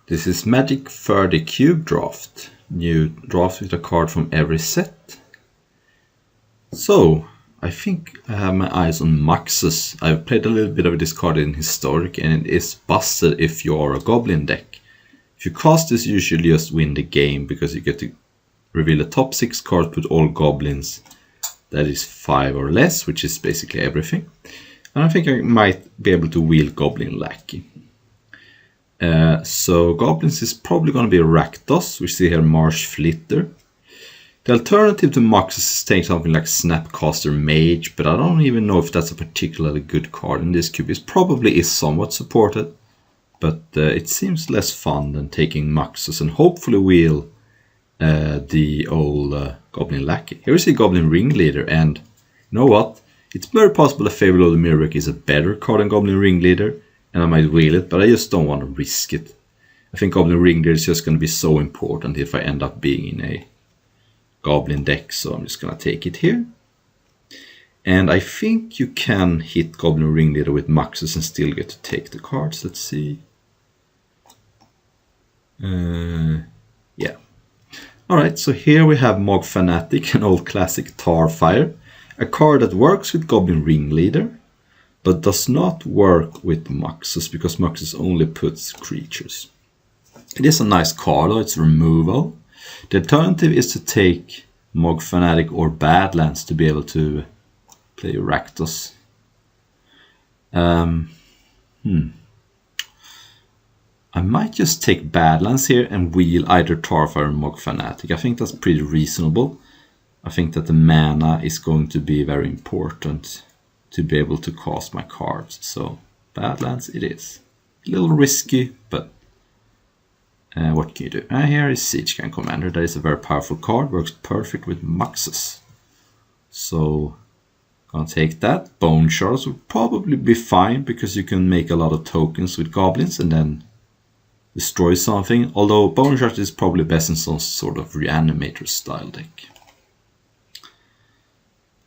This is Magic for the Cube draft. New draft with a card from every set. So, I think I have my eyes on Muxus. I've played a little bit of this card in Historic and it is busted if you are a Goblin deck. If you cast this, you usually just win the game because you get to reveal the top 6 cards with all Goblins. That is 5 or less, which is basically everything. And I think I might be able to wheel Goblin Lackey. So Goblins is probably going to be Rakdos. We see here Marsh Flitter. The alternative to Muxus is take something like Snapcaster Mage, but I don't even know if that's a particularly good card in this cube. It probably is somewhat supported, but it seems less fun than taking Muxus and hopefully wheel the old Goblin Lackey. Here we see Goblin Ringleader, and you know what? It's very possible that Fable of the Mirror is a better card than Goblin Ringleader, and I might wheel it, but I just don't want to risk it. I think Goblin Ringleader is just going to be so important if I end up being in a Goblin deck, so I'm just going to take it here. And I think you can hit Goblin Ringleader with Muxus and still get to take the cards. Let's see. Yeah. Alright, so here we have Mog Fanatic, an old classic Tarfire. A card that works with Goblin Ringleader, but does not work with Muxus because Muxus only puts creatures. It is a nice card though, it's removal. The alternative is to take Mog Fanatic or Badlands to be able to play Rakdos. I might just take Badlands here and wheel either Tarfire or Mog Fanatic. I think that's pretty reasonable. I think that the mana is going to be very important to be able to cast my cards. So Badlands it is. A little risky, but what can you do? Here is Siege Gang Commander. That is a very powerful card. Works perfect with Muxus. So gonna take that. Bone Shards will probably be fine because you can make a lot of tokens with Goblins and then destroy something. Although Bone Shards is probably best in some sort of Reanimator style deck.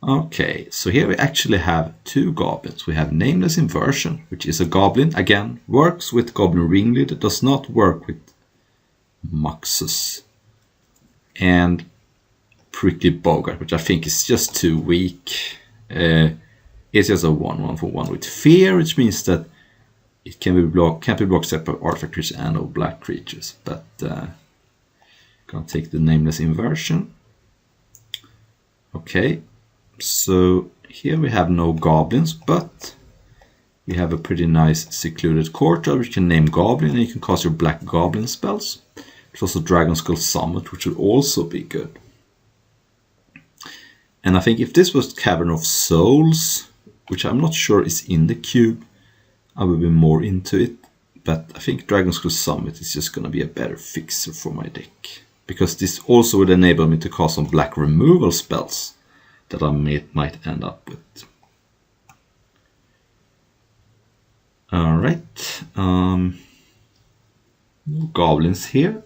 Okay, so here we actually have 2 Goblins. We have Nameless Inversion, which is a Goblin. Again, works with Goblin Ringleader, does not work with Muxus. And Prickly Bogart, which I think is just too weak. It's just a 1/1 for 1 with Fear, which means that it can be blocked, can't be blocked except by artifact creatures and or black creatures. But gonna take the Nameless Inversion. Okay. So here we have no Goblins, but we have a pretty nice Secluded Courtyard which can name Goblin and you can cast your black Goblin spells. There's also Dragon Skull Summit, which would also be good. And I think if this was Cavern of Souls, which I'm not sure is in the cube, I would be more into it. But I think Dragon Skull Summit is just going to be a better fixer for my deck. Because this also would enable me to cast some black removal spells that I might end up with. Alright, no Goblins here.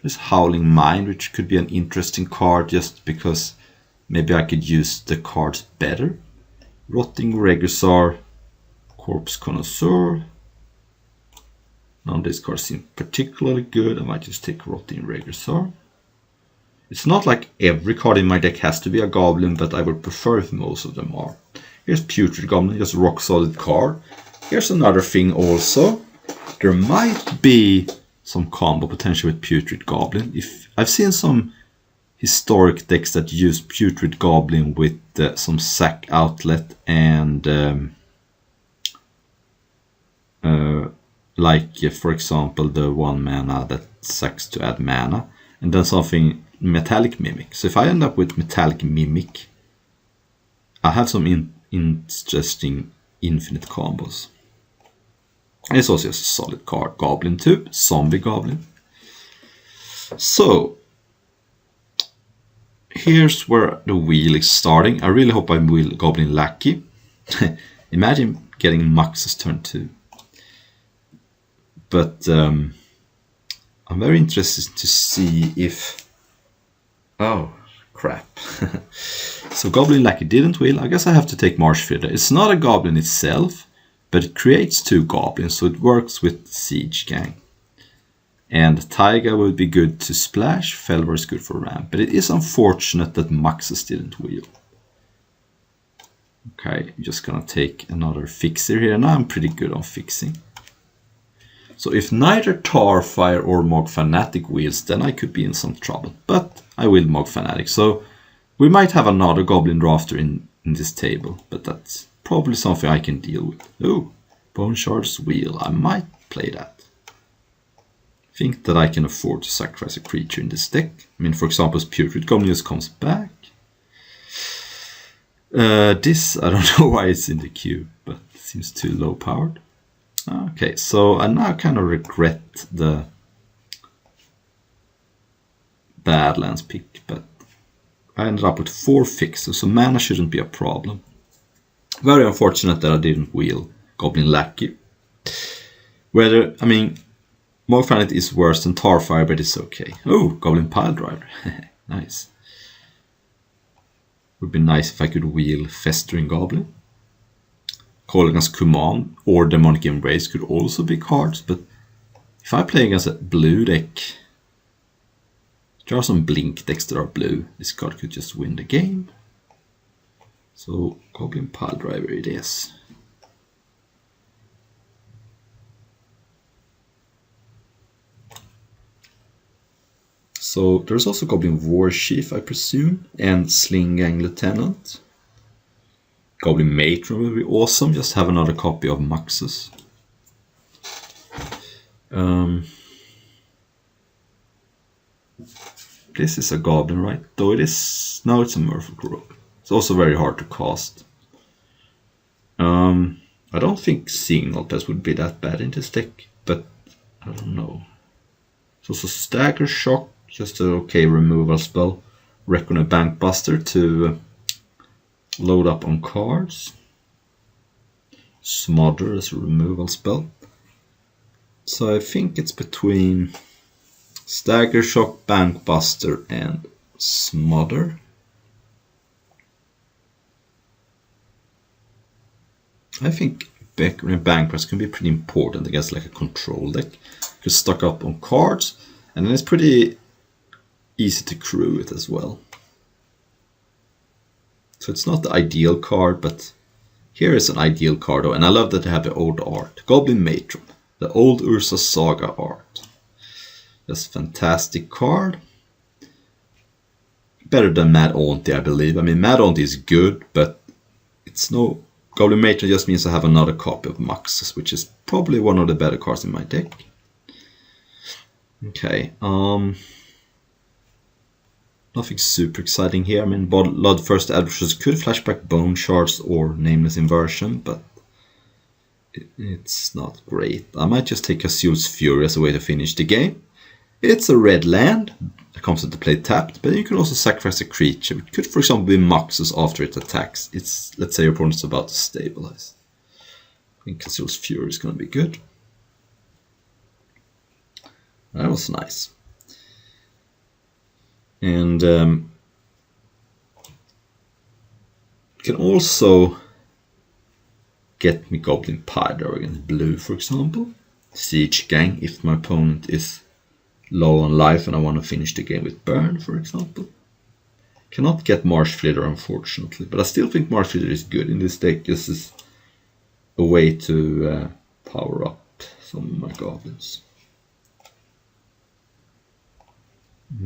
There's Howling Mind, which could be an interesting card just because maybe I could use the cards better. Rotting Regusar, Corpse Connoisseur. None of these cards seem particularly good. I might just take Rotting Regusar. It's not like every card in my deck has to be a Goblin, but I would prefer if most of them are. Here's Putrid Goblin, just a rock solid card. Here's another thing also. There might be some combo potential with Putrid Goblin. If I've seen some historic decks that use Putrid Goblin with some sack outlet and like for example the 1 mana that sacks to add mana, and then something Metallic Mimic. So if I end up with Metallic Mimic, I have some interesting infinite combos. And it's also just a solid card. Goblin too, Zombie Goblin. So here's where the wheel is starting. I really hope I wheel Goblin Lackey. Imagine getting Muxus turn 2. But I'm very interested to see if... Oh, crap. So Goblin Lackey didn't wheel. I guess I have to take Marsh Flitter. It's not a Goblin itself, but it creates 2 Goblins, so it works with Siege Gang. And Taiga would be good to splash, Felvar is good for ramp. But it is unfortunate that Muxus didn't wheel. Okay, I'm just gonna take another fixer here. Now I'm pretty good on fixing. So if neither Tarfire or Mog Fanatic wheels, then I could be in some trouble. But I will Mog Fanatic. So we might have another Goblin Drafter in this table. But that's probably something I can deal with. Oh, Bone Shards wheel. I might play that. Think that I can afford to sacrifice a creature in this deck. I mean, for example, Putrid Goblin just comes back. This, I don't know why it's in the queue, but it seems too low powered. Okay, so I now kind of regret the Badlands pick, but I ended up with 4 fixes, so mana shouldn't be a problem. Very unfortunate that I didn't wheel Goblin Lackey. Whether, I mean, Mog Fanatic is worse than Tarfire, but it's okay. Oh, Goblin Piledriver. Nice. Would be nice if I could wheel Festering Goblin. Kolaghan's Command or Demonic Embrace could also be cards, but if I play against a blue deck, there are some blink decks that are blue. This card could just win the game. So Goblin Piledriver it is. So there's also Goblin Warchief, I presume, and Sling Gang Lieutenant. Goblin Matron would be awesome, just have another copy of Muxus. This is a Goblin, right? Though it is... No, it's a Merfolk. It's also very hard to cast. I don't think Signal Test would be that bad in this deck, but I don't know. It's also Stagger Shock, just an okay removal spell. Reckon a Bankbuster to load up on cards. Smother as a removal spell. So I think it's between Stagger Shock, Bankbuster and Smother. I think Bankbuster can be pretty important against like a control deck. You can stock up on cards, and then it's pretty easy to crew it as well. So it's not the ideal card, but here is an ideal card though, and I love that they have the old art. Goblin Matron, the old Ursa Saga art. That's a fantastic card. Better than Mad Auntie, I believe. I mean, Mad Auntie is good, but it's no... Goblin Matron just means I have another copy of Muxus, which is probably one of the better cards in my deck. Okay, nothing super exciting here. I mean, Bloodthirst Adversaries could flashback Bone Shards or Nameless Inversion, but it's not great. I might just take Azul's Fury as a way to finish the game. It's a red land that comes into play tapped, but you can also sacrifice a creature. It could, for example, be Muxus after it attacks. It's, let's say your opponent's about to stabilize. I think Azul's Fury is going to be good. That was nice. And can also get me Goblin Piledriver against blue, for example. Siege Gang, if my opponent is low on life and I want to finish the game with burn, for example. Cannot get Marsh Flitter, unfortunately, but I still think Marsh Flitter is good in this deck. This is a way to power up some of my goblins.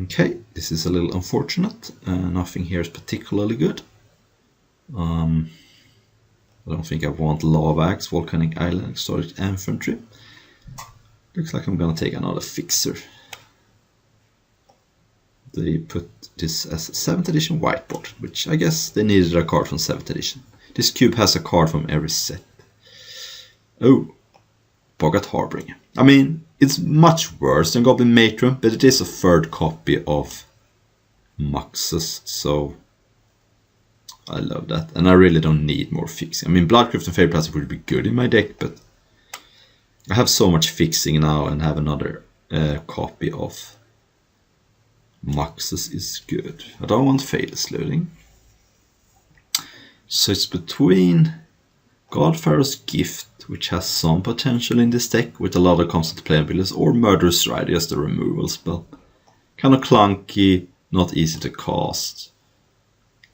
Okay, this is a little unfortunate. Nothing here is particularly good. I don't think I want Lava Axe, Volcanic Island, Exotic Infantry. Looks like I'm gonna take another fixer. They put this as 7th edition whiteboard, which I guess they needed a card from 7th edition. This cube has a card from every set. Oh, Boggart Harbinger. I mean, it's much worse than Goblin Matron, but it is a third copy of Muxus, so I love that. And I really don't need more fixing. I mean, Bloodcrypt and Fable Plastic would be good in my deck, but I have so much fixing now, and have another copy of Muxus is good. I don't want Fatal Sleuthing. So it's between Godfarrow's Gift, which has some potential in this deck with a lot of constant play abilities, or Murderous Rider, just a removal spell. Kind of clunky, not easy to cast.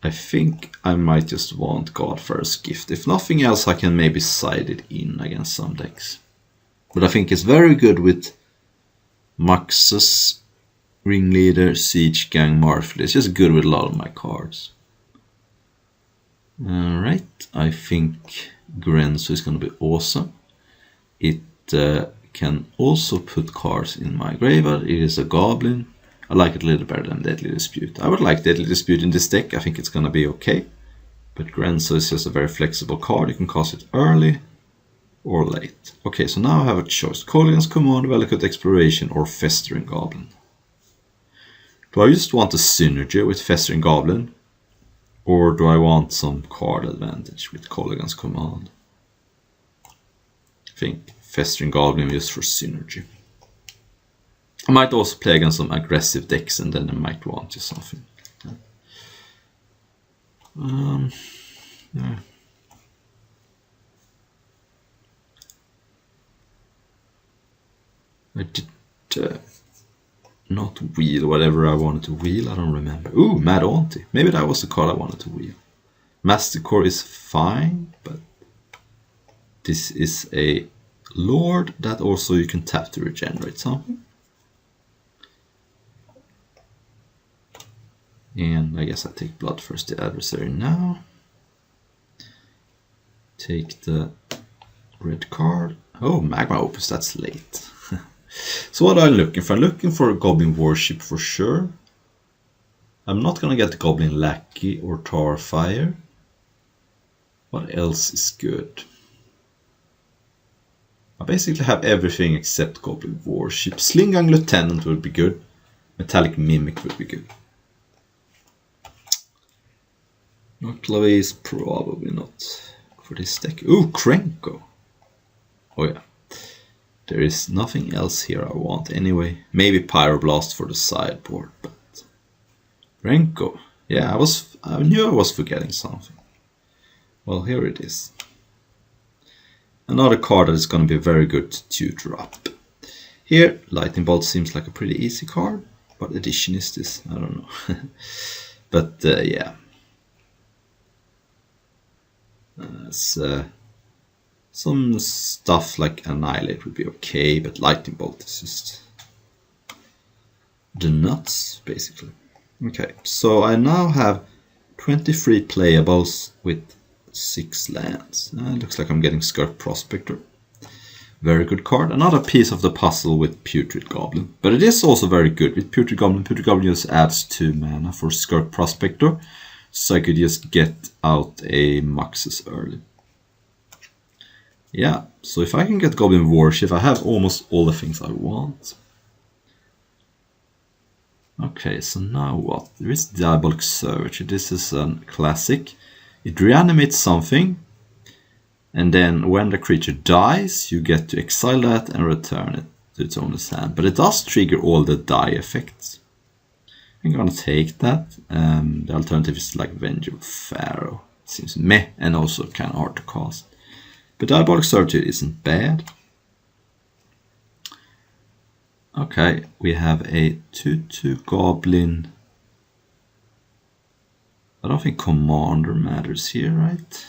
I think I might just want Godfarrow's Gift. If nothing else, I can maybe side it in against some decks. But I think it's very good with Muxus, Ringleader, Siege Gang, Marfley. It's just good with a lot of my cards. Alright, I think Grenzo is going to be awesome. It can also put cards in my graveyard. It is a Goblin. I like it a little better than Deadly Dispute. I would like Deadly Dispute in this deck. I think it's going to be okay. But Grenzo is just a very flexible card. You can cast it early or late. Okay, so now I have a choice. Kolaghan's Command, Valakut Exploration, or Festering Goblin. Do I just want a synergy with Festering Goblin? Or do I want some card advantage with Kolaghan's Command? I think Festering Goblin is for synergy. I might also play against some aggressive decks, and then I might want just something. Yeah. I did not wheel whatever I wanted to wheel. I don't remember. Ooh, Mad Auntie. Maybe that was the card I wanted to wheel. Mastercore is fine, but this is a Lord that also you can tap to regenerate something. And I guess I take Bloodthirsty Adversary now. Take the red card. Oh, Magma Opus, that's late. So what am I looking for? I'm looking for a Goblin Warship for sure. I'm not gonna get the Goblin Lackey or Tarfire. What else is good? I basically have everything except Goblin Warship. Slingang Lieutenant would be good. Metallic Mimic would be good. Noctlavy is probably not for this deck. Ooh, Krenko. Oh yeah. There is nothing else here I want anyway. Maybe Pyroblast for the sideboard, but Krenko. Yeah, I knew I was forgetting something. Well, here it is. Another card that is going to be very good to tutor up. Here, Lightning Bolt seems like a pretty easy card. What edition is this? I don't know. But yeah. Some stuff like Annihilate would be okay, but Lightning Bolt is just the nuts, basically. Okay, so I now have 23 playables with 6 lands. Looks like I'm getting Skirk Prospector. Very good card. Another piece of the puzzle with Putrid Goblin. But it is also very good with Putrid Goblin. Putrid Goblin just adds 2 mana for Skirk Prospector. So I could just get out a Muxus early. Yeah, so if I can get Goblin Warship, I have almost all the things I want. Okay, so now what? There is Diabolic Surge. This is a classic. It reanimates something, and then when the creature dies, you get to exile that and return it to its owner's hand. But it does trigger all the die effects. I'm gonna take that. The alternative is like Vengeful Pharaoh. It seems meh and also kind of hard to cast. But Diabolic Surge isn't bad. Okay, we have a 2/2 Goblin. I don't think Commander matters here, right?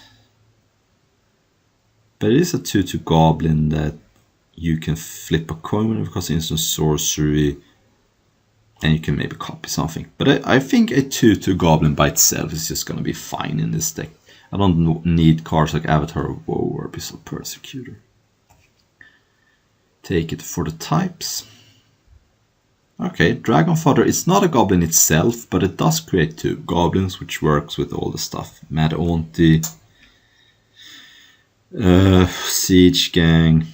But it is a 2/2 Goblin that you can flip a coin when it becomes instant sorcery. And you can maybe copy something. But I think a 2/2 Goblin by itself is just going to be fine in this deck. I don't need cards like Avatar of Woe or Abyssal Persecutor. Take it for the types. Okay, Dragonfather is not a Goblin itself, but it does create 2 Goblins, which works with all the stuff. Mad Auntie, Siege Gang.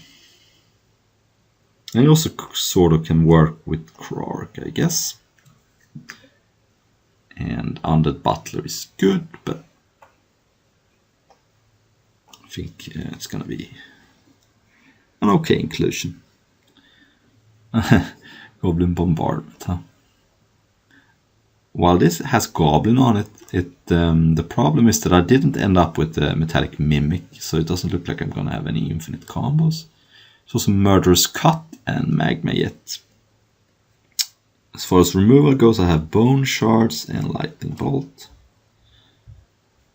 And it also sort of can work with Krark, I guess. And Undead Butler is good, but I think it's gonna be an okay inclusion. Goblin Bombardment, huh? while this has Goblin on it, the problem is that I didn't end up with the Metallic Mimic, so it doesn't look like I'm gonna have any infinite combos. It's also Murderous Cut and Magma Jet. As far as removal goes, I have Bone Shards and Lightning Bolt.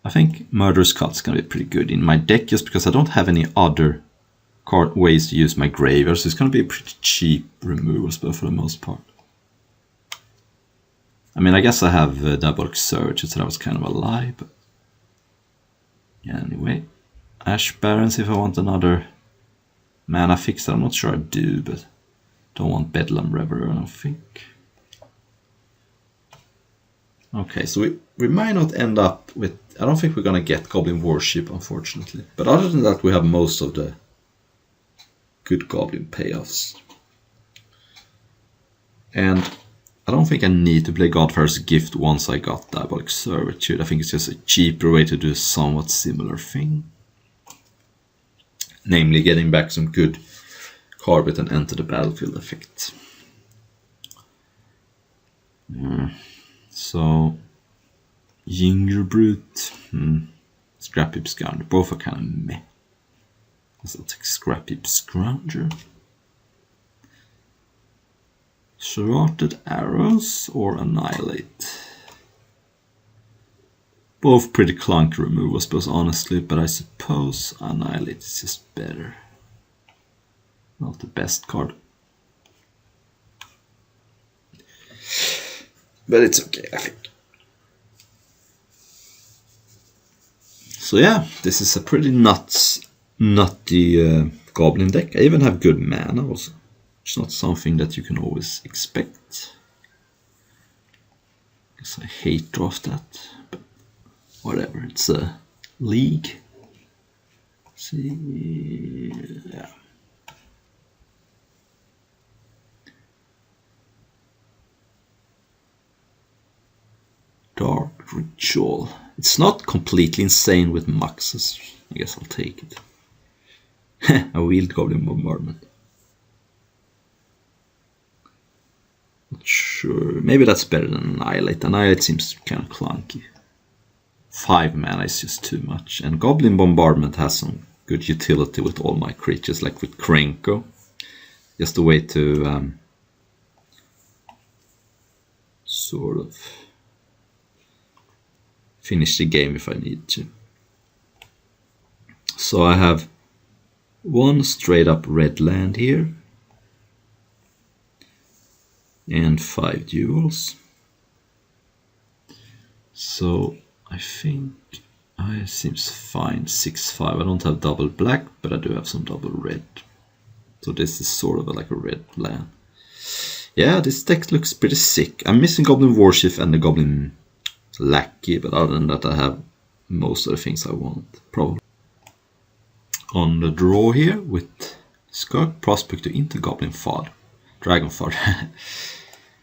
I think Murderous Cut's gonna be pretty good in my deck, just because I don't have any other ways to use my graveyard, so it's gonna be a pretty cheap removal spell for the most part. I mean, I guess I have Diabolic Surge, so that was kind of a lie, but yeah, anyway. Ash Barrens if I want another mana fix. I'm not sure I do, but don't want Bedlam Reveler, I don't think. Okay, so we might not end up with... I don't think we're gonna get Goblin Warship, unfortunately. But other than that, we have most of the good Goblin payoffs. And I don't think I need to play Godfather's Gift once I got Diabolic Servitude. I think it's just a cheaper way to do a somewhat similar thing. Namely, getting back some good card with an enter the battlefield effect. So, Yinger Brute, Scrap Heap Scrounger, both are kind of meh. I'll take Scrap Heap Scrounger. Serrated Arrows or Annihilate. Both pretty clunky removal spells, honestly, but I suppose Annihilate is just better. Not the best card. But it's okay, I think. So yeah, this is a pretty nutty Goblin deck. I even have good mana also. It's not something that you can always expect. Guess I hate draft that, but whatever, it's a league. See, yeah. Dark Ritual. It's not completely insane with Muxus. I guess I'll take it. A Wheeled Goblin Bombardment. Not sure. Maybe that's better than Annihilate. Annihilate seems kind of clunky. 5 mana is just too much. And Goblin Bombardment has some good utility with all my creatures, like with Krenko. Just a way to sort of finish the game if I need to. So I have one straight up red land here. And 5 duels. So I think I seems fine. 6/5. I don't have double black, but I do have some double red. So this is sort of like a red land. Yeah, this deck looks pretty sick. I'm missing Goblin Warship and the Goblin Lackey, but other than that I have most of the things I want, probably. On the draw here with Skirk, Prospector into Goblin Fodder. Dragon Fodder.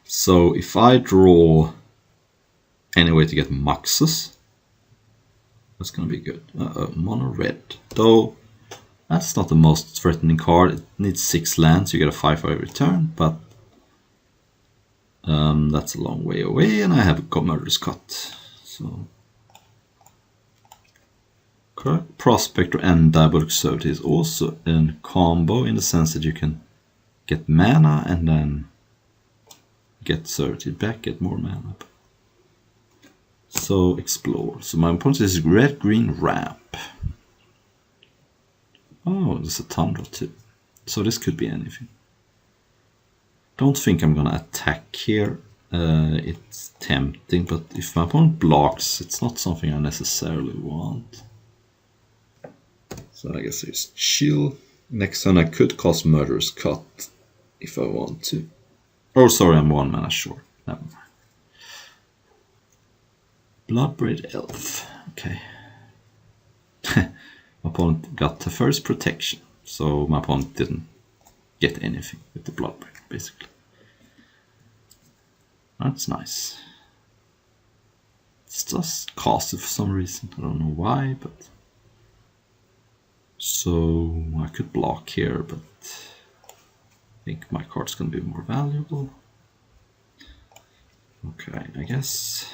So if I draw any way to get Muxus, that's gonna be good. Mono red. Though that's not the most threatening card. It needs 6 lands, you get a 5/5 return, but that's a long way away, and I have a Murderous Cut. So Prospector and Diabolic Surge is also a combo in the sense that you can get mana and then get Surge back, get more mana. So explore. So my opponent is red-green ramp. Oh, there's a Tundra too. So this could be anything. Don't think I'm gonna attack here. It's tempting, but if my opponent blocks, it's not something I necessarily want. So I guess I just chill. Next turn I could cast Murderous Cut if I want to. Oh, sorry, I'm 1 mana short. Never mind. Bloodbraid Elf. Okay. My opponent got the first protection, so my opponent didn't get anything with the Bloodbraid, basically. That's nice. It's just cast it for some reason. I don't know why, but... So I could block here, but I think my card's gonna be more valuable. Okay, I guess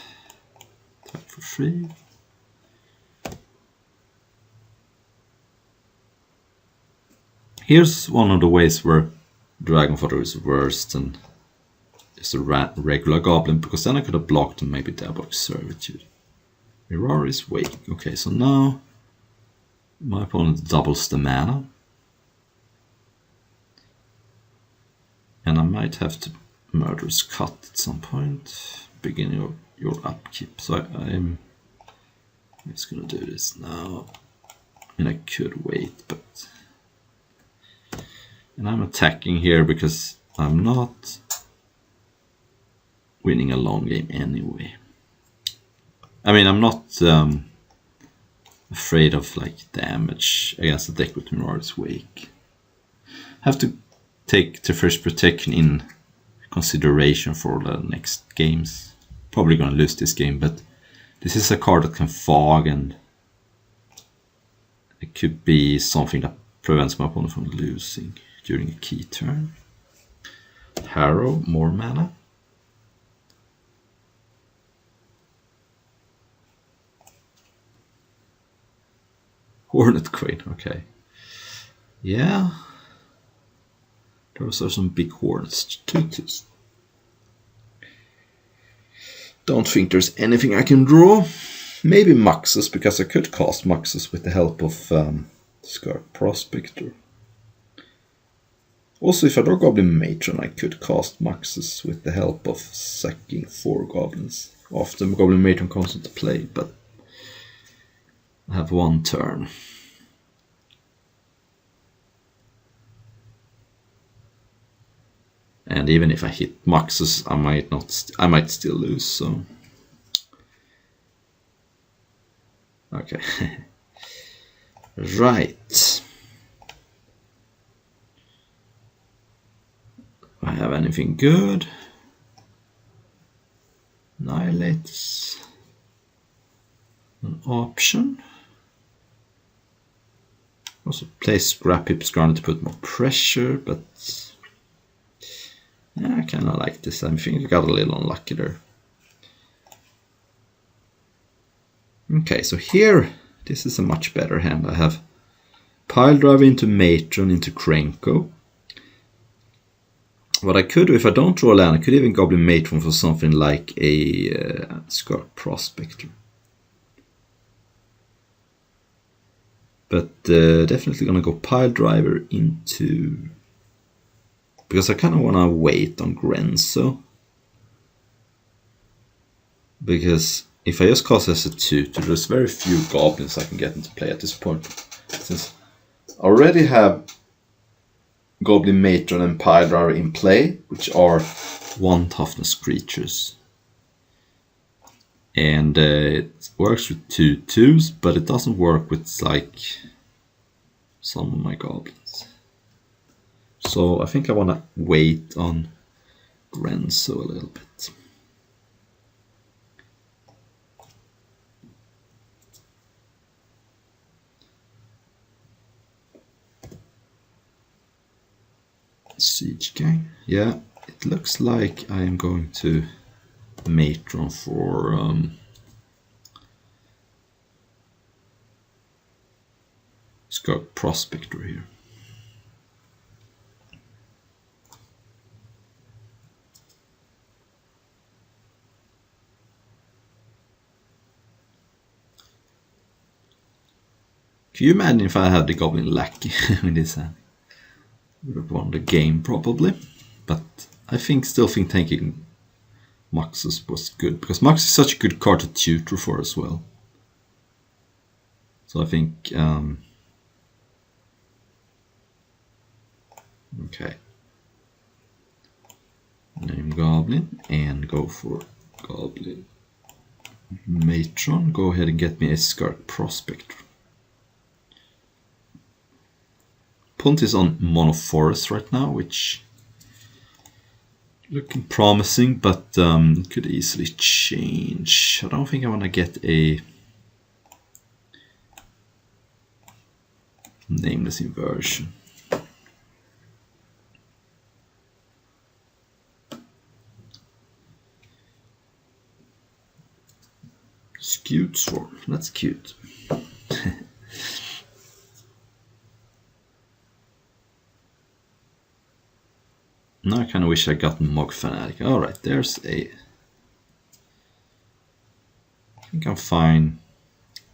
tap for 3. Here's one of the ways where Dragonfather is worse than just a regular Goblin, because then I could have blocked and maybe Diabolic Servitude. Mirari's Wake. Okay, so now my opponent doubles the mana. And I might have to Murderous Cut at some point, beginning of your upkeep. So I'm just gonna do this now. I mean, I could wait, but... And I'm attacking here because I'm not winning a long game anyway. I mean, I'm not afraid of like damage against the deck with Mirari's Wake. Have to take the first protection in consideration for the next games. Probably gonna lose this game, but this is a card that can fog, and it could be something that prevents my opponent from losing during a key turn. Harrow, more mana. Hornet Queen, okay. Yeah. Those are some big hornets. 2/2s. Don't think there's anything I can draw. Maybe Muxus, because I could cast Muxus with the help of Scarlet Prospector. Also, if I draw Goblin Matron, I could cast Muxus with the help of sacking 4 goblins after Goblin Matron comes into play, but I have 1 turn. And even if I hit Muxus, I might still lose, so... Okay. Right. Do I have anything good? Annihilate's an option. Also play Scrap Hips Ground to put more pressure, but yeah, I kind of like this. I think I got a little unlucky there. Okay, so here, this is a much better hand. I have Pile Driver into Matron into Krenko. What I could do, if I don't draw a land, I could even Goblin Matron for something like a Scarlet Prospector. But definitely gonna go Pile Driver into... Because I kind of want to wait on Grenzo. Because if I just cast as a 2/2, there's very few goblins I can get into play at this point. Since I already have Goblin Matron and Pile Driver in play, which are 1 toughness creatures. And it works with 2/2s, but it doesn't work with like some of my goblins. So I think I want to wait on Grenzo a little bit. Siege Gang. Yeah, it looks like I am going to Matron for Scarlet Prospector here. Can you imagine if I had the Goblin Lackey with this hand? Would have won the game probably, but I still think taking Muxus was good, because Muxus is such a good card to tutor for as well. So I think, okay, name Goblin and go for Goblin Matron. Go ahead and get me a Scarlet Prospector. Punt is on Mono Forest right now, which looking promising, but it could easily change. I don't think I want to get a Nameless Inversion. Skewed Swarm, that's cute. Now I kind of wish I got Mog Fanatic. Alright, there's a... I think I'm fine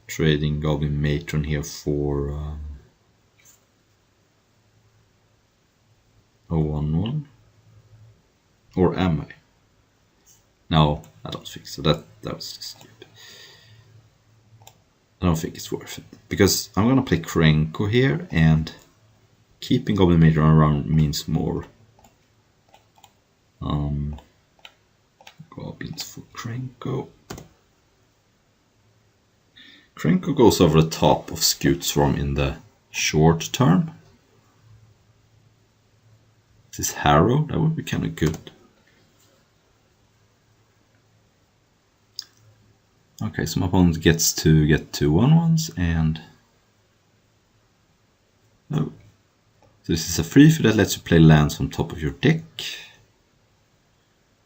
trading Goblin Matron here for a 1/1. Or am I? No, I don't think so. That was just stupid. I don't think it's worth it. Because I'm gonna play Krenko here, and keeping Goblin Matron around means more Goblins for Krenko. Krenko goes over the top of Skewed Swarm in the short term. This Harrow, that would be kind of good. Okay, so my opponent gets to get 2 1/1s and... Oh. So this is a free for that lets you play lands on top of your deck.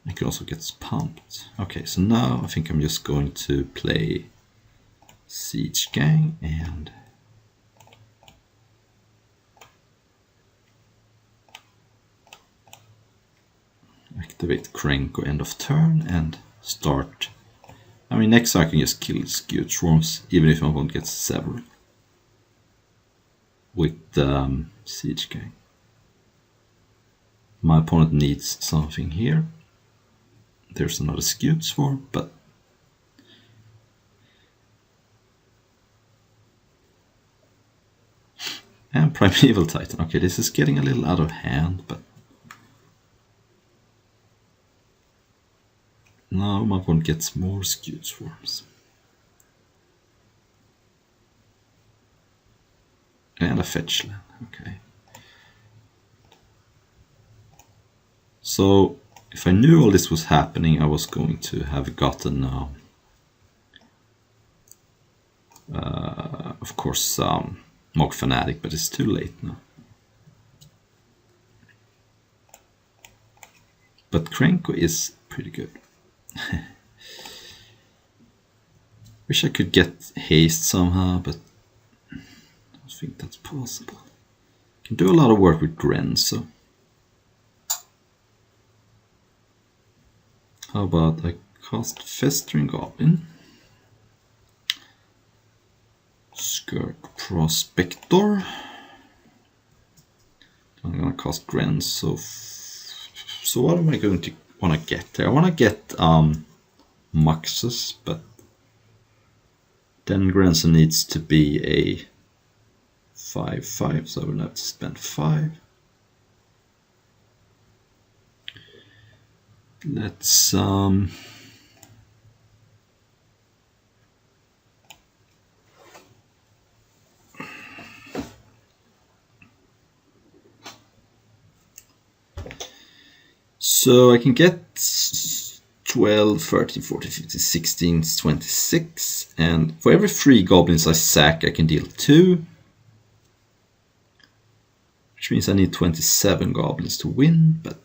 You can also get pumped. Okay, so now I think I'm just going to play Siege Gang and activate Krenko end of turn and start. I mean, next I can just kill Skewed Swarms, even if my opponent gets several with Siege Gang. My opponent needs something here. There's another Skewed Swarm, but and Primeval Titan. Okay, this is getting a little out of hand, but now my opponent gets more Skewed Swarms. And a fetch land, okay. So, if I knew all this was happening, I was going to have gotten, of course, Mog Fanatic, but it's too late now. But Krenko is pretty good. Wish I could get haste somehow, but I don't think that's possible. Can do a lot of work with Grenzo. How about I cast Festering Goblin, Skirk Prospector. I'm gonna cast Grenzo. So what am I going to want to get there? I want to get Muxus, but then Grenzo needs to be a 5/5, so I will have to spend 5. Let's so I can get 12, 13, 14, 15, 16, 26, and for every 3 goblins I sack I can deal 2, which means I need 27 goblins to win, but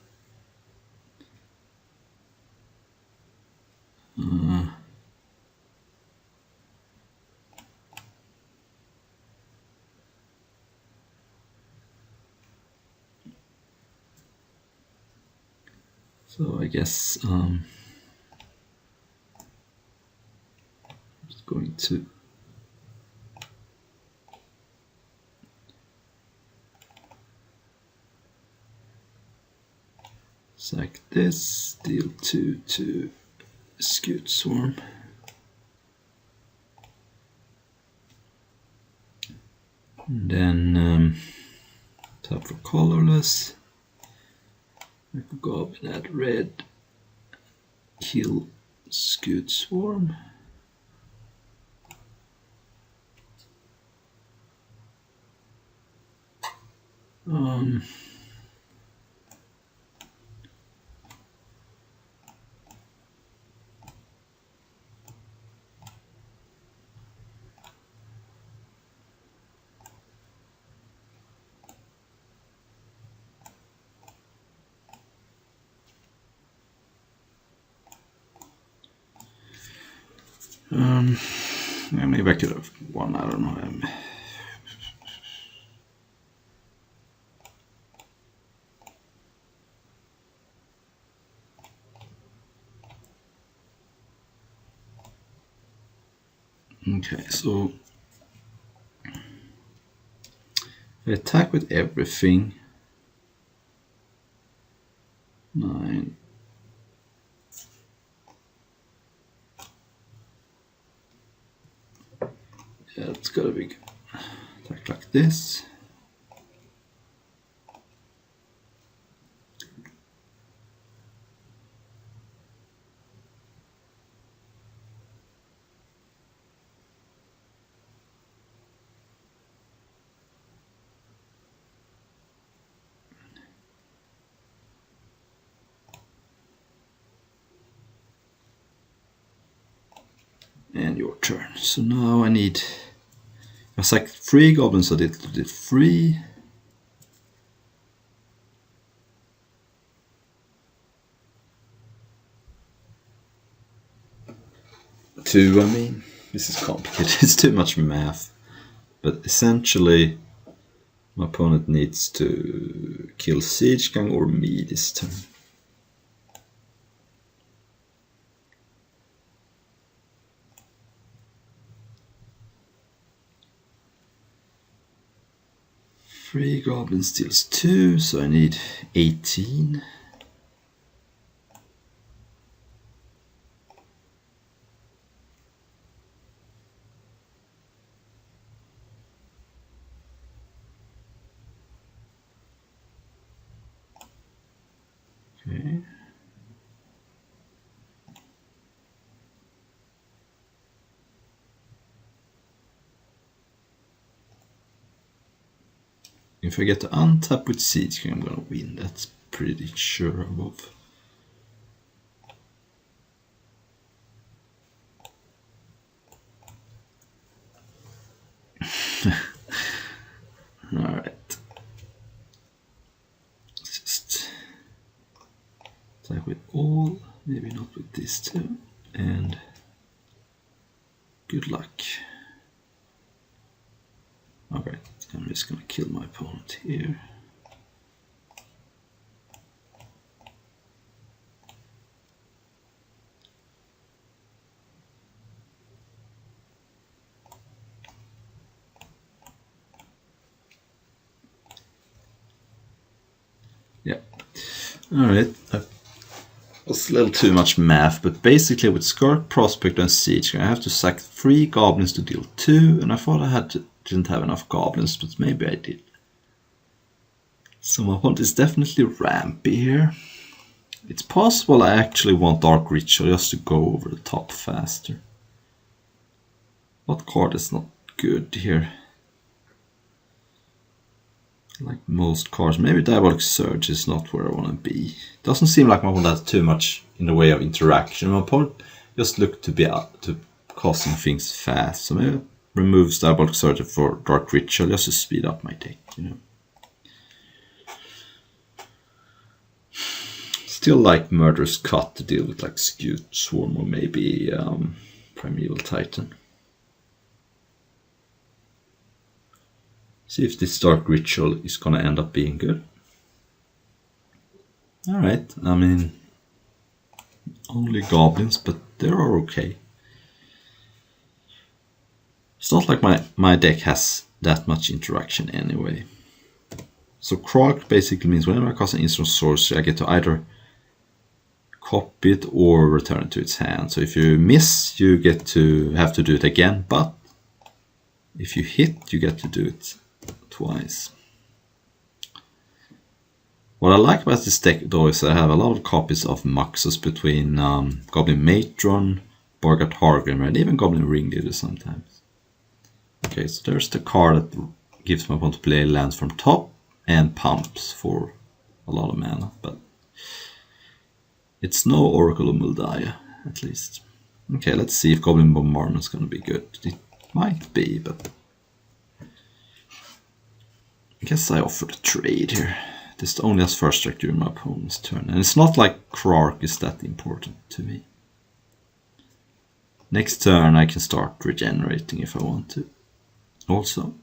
so I guess I'm just going to sack this, deal 2 to Skewed Swarm. And then tap for colorless. Goblin at red. Kill Skewed Swarm. Yeah, maybe I could have one, I don't know. Okay, so I attack with everything. 9. Yeah, it's gotta be good. Attack like this. And your turn. So now I need. I sacked 3 goblins, so I did 3. Two, I mean. This is complicated. It's too much math. But essentially, my opponent needs to kill Siege Gang or me this turn. Three goblins steals 2, so I need 18. Okay. If I get to untap with Siege, I'm gonna win. That's pretty sure of. Alright. Let's just attack with all, maybe not with these two. And good luck. Alright, I'm just gonna kill my opponent here. Yeah. Alright. That was a little too much math, but basically with Skurk, Prospect and Siege, I have to sack 3 goblins to deal 2, and I thought I didn't have enough goblins, but maybe I did. So my opponent is definitely rampy here. It's possible I actually want Dark Ritual just to go over the top faster. What card is not good here? Like most cards, maybe Diabolic Surge is not where I want to be. Doesn't seem like my opponent has too much in the way of interaction. My opponent just looked to be out to causing things fast, so maybe removes Diabolic Surge for Dark Ritual just to speed up my deck, you know. Still like Murderous Cut to deal with like Skewed Swarm or maybe Primeval Titan. See if this Dark Ritual is gonna end up being good. Alright, I mean, only goblins, but they are okay. It's not like my deck has that much interaction anyway. So Krog basically means whenever I cast an instant sorcery, I get to either copy it or return it to its hand. So if you miss, you get to have to do it again, but if you hit, you get to do it twice. What I like about this deck though is I have a lot of copies of Muxus between Goblin Matron, Borgat Hargrim, and even Goblin Ringleader sometimes. Okay, so there's the card that gives my opponent to play lands from top and pumps for a lot of mana, but it's no Oracle of Muldaya, at least. Okay, let's see if Goblin Bombardment is going to be good. It might be, but I guess I offer the trade here. This only has first strike during my opponent's turn, and it's not like Krark is that important to me. Next turn I can start regenerating if I want to. Also,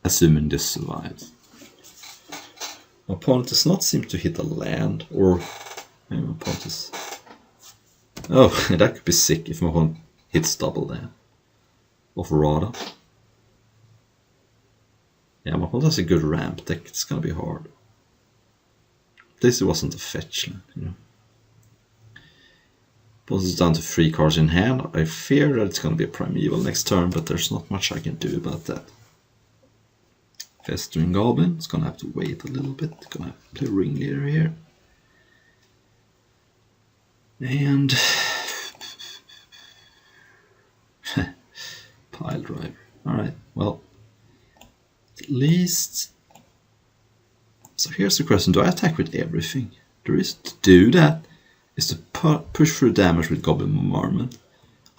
assuming this survives. My opponent does not seem to hit a land, or maybe my opponent is... Oh, that could be sick if my opponent hits double there. Of Rada. Yeah, my opponent has a good ramp deck, it's gonna be hard. This wasn't a fetch land, you know. Opponent is down to 3 cards in hand. I fear that it's gonna be a Primeval next turn, but there's not much I can do about that. Festering Goblin, it's gonna have to wait a little bit. Gonna have to play Ringleader here. And Pile Driver. Alright, well, at least... So here's the question, do I attack with everything? The reason to do that is to push through damage with Goblin Bombardment.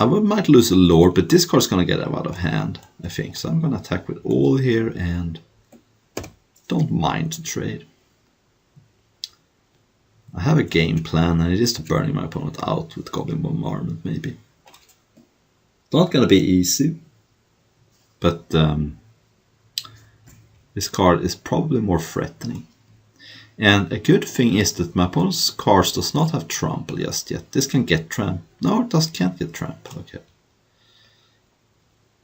I might lose a Lord, but this card's gonna get out of hand, I think. So I'm gonna attack with all here and don't mind to trade. I have a game plan, and it is to burning my opponent out with Goblin Bombardment, maybe. Not gonna be easy, but this card is probably more threatening. And a good thing is that my opponent's cards does not have trample just yet. This can get tramp. No, it can't get tramp. Okay.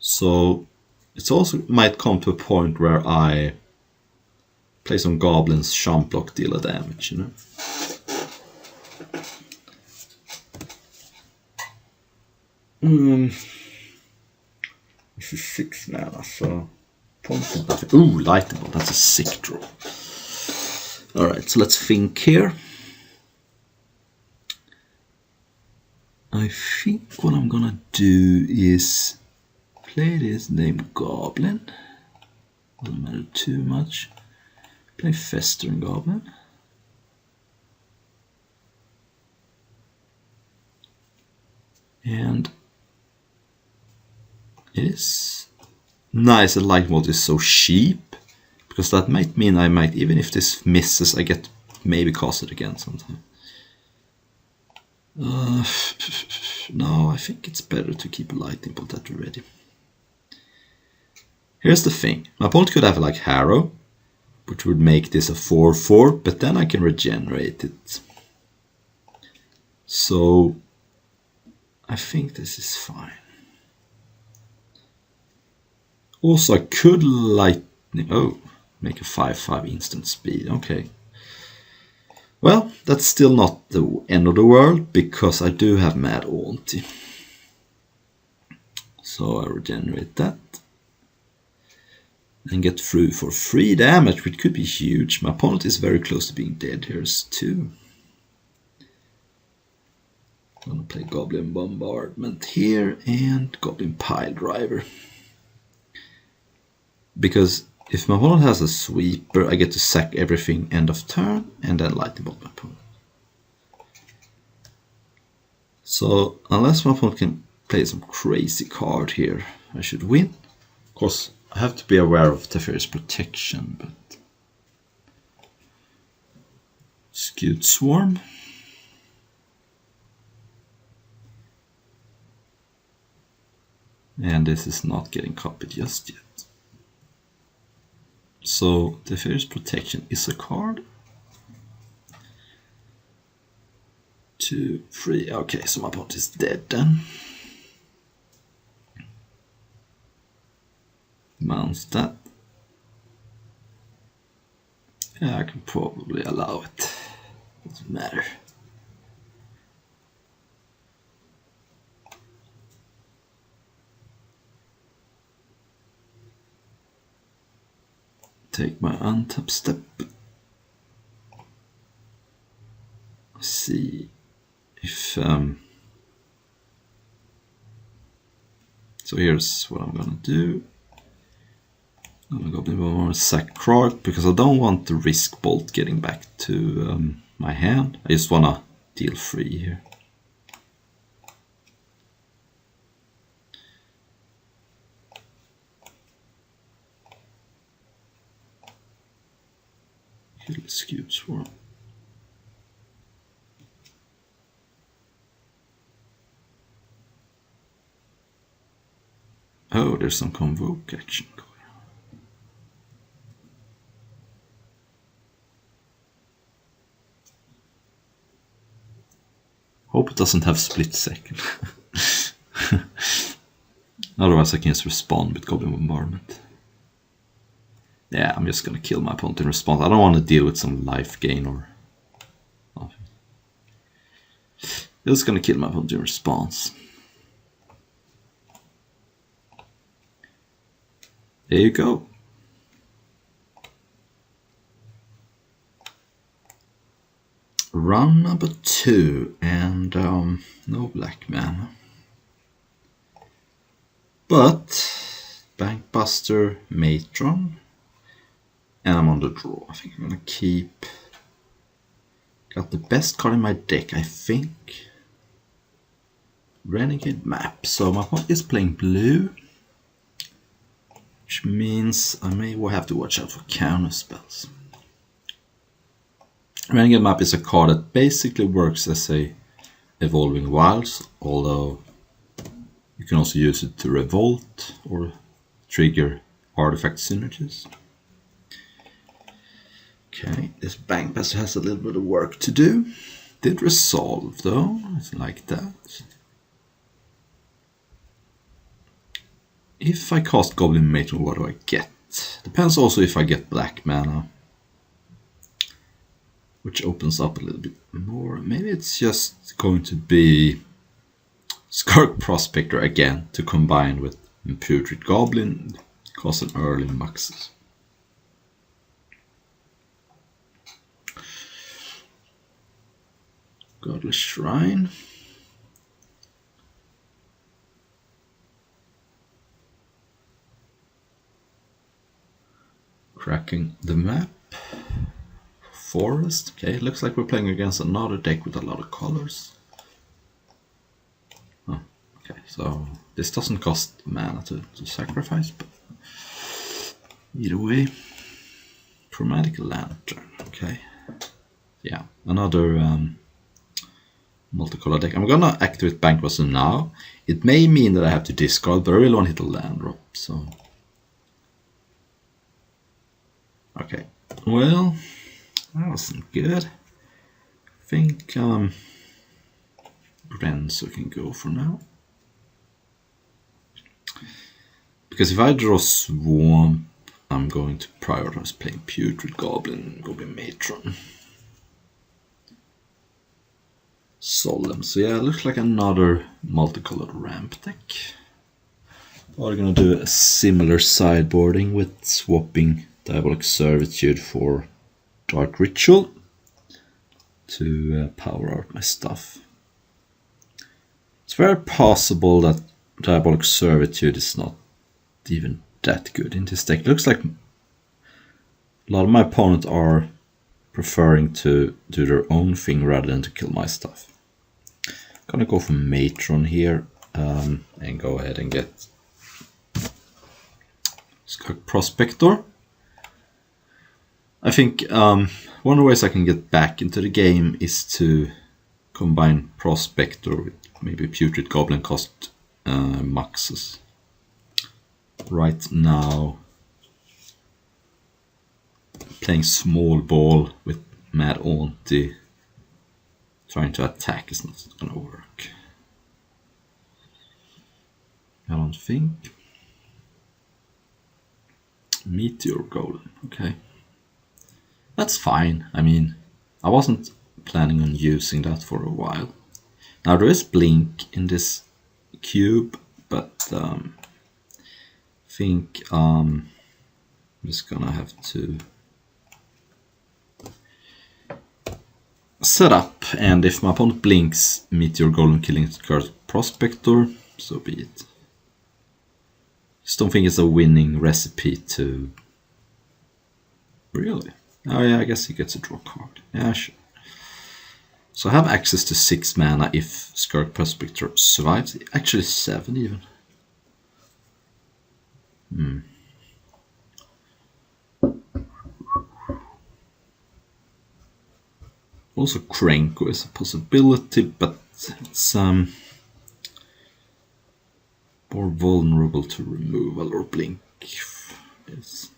So it also might come to a point where I play some goblins, champ block, deal a damage, you know. This is 6 mana, so... Ooh, Lightning Bolt, that's a sick draw. Alright, so let's think here. I think what I'm gonna do is play this named Goblin. Doesn't matter too much. Play Festering Goblin. And it is nice that Lightning Bolt is so cheap. Because that might mean I might, even if this misses, I get maybe cast it again sometime. No, I think it's better to keep a Lightning Bolt at the ready. Here's the thing. My opponent could have like Harrow, which would make this a 4/4, but then I can regenerate it. So I think this is fine. Also, I could Lightning... Oh. Make a 5/5 instant speed, okay. Well, that's still not the end of the world, because I do have Mad Auntie. So I regenerate that. And get through for 3 damage, which could be huge. My opponent is very close to being dead. Here's 2. I'm gonna play Goblin Bombardment here, and Goblin Pile Driver. Because if my opponent has a sweeper, I get to sack everything end of turn, and then Lightning Bolt my opponent. So, unless my opponent can play some crazy card here, I should win. Of course, I have to be aware of Teferi's protection, but... Scute Swarm. And this is not getting copied just yet. So, Teferi's protection is a card. 2, 3. Okay, so my opponent is dead then. Mounts that. Yeah, I can probably allow it. Doesn't matter. Take my untap step. See if so here's what I'm gonna do. I'm gonna go sack Krog because I don't want the risk bolt getting back to my hand. I just wanna deal 3 here. Scute Swarm. Oh, there's some convoke action going on. Hope it doesn't have split second. Otherwise I can just respond with Goblin Bombardment. Yeah, I'm just gonna kill my opponent in response. I don't want to deal with some life gain or nothing. Just gonna kill my opponent in response. There you go. Round number 2, and no black mana. But Bankbuster, Matron, and I'm on the draw. I think I'm gonna keep. Got the best card in my deck, I think. Renegade Map. So my opponent is playing blue, which means I may have to watch out for counter spells. Renegade Map is a card that basically works as a Evolving Wilds, although you can also use it to revolt or trigger artifact synergies. Okay, this Bankbuster has a little bit of work to do. Did resolve though, it's like that. If I cast Goblin Matron, what do I get? Depends also if I get black mana, which opens up a little bit more. Maybe it's just going to be Skirk Prospector again to combine with Putrid Goblin, cause an early Muxus. Godless Shrine. Cracking the map. Forest. Okay, looks like we're playing against another deck with a lot of colors. Oh, okay, so this doesn't cost mana to sacrifice, but either way. Chromatic Lantern. Okay. Yeah, another multicolor deck. I'm gonna activate Bankbuster now. It may mean that I have to discard, but I really want to hit a land drop, so. Okay, well, that wasn't good. I think Renzo can go for now. Because if I draw Swamp, I'm going to prioritize playing Putrid Goblin, Goblin Matron. Solemn. So yeah, it looks like another multicolored ramp deck. We're gonna do a similar sideboarding with swapping Diabolic Servitude for Dark Ritual to power out my stuff. It's very possible that Diabolic Servitude is not even that good in this deck. It looks like a lot of my opponents are preferring to do their own thing rather than to kill my stuff. Gonna go for Matron here and go ahead and get Skirk Prospector. I think one of the ways I can get back into the game is to combine Prospector with maybe Putrid Goblin cost Muxus. Right now, playing small ball with Mad Auntie, trying to attack is not gonna work. I don't think. Meteor Golem, okay. That's fine. I mean, I wasn't planning on using that for a while. Now there is Blink in this cube, but I think I'm just gonna have to set up, and if my opponent blinks Meteor Golem killing Skirk Prospector, so be it. Just don't think it's a winning recipe to... Really? Oh yeah, I guess he gets a draw card. Yeah, sure. So I have access to 6 mana if Skirk Prospector survives. Actually 7 even. Also Krenko is a possibility, but it's More vulnerable to removal or blink. Yes.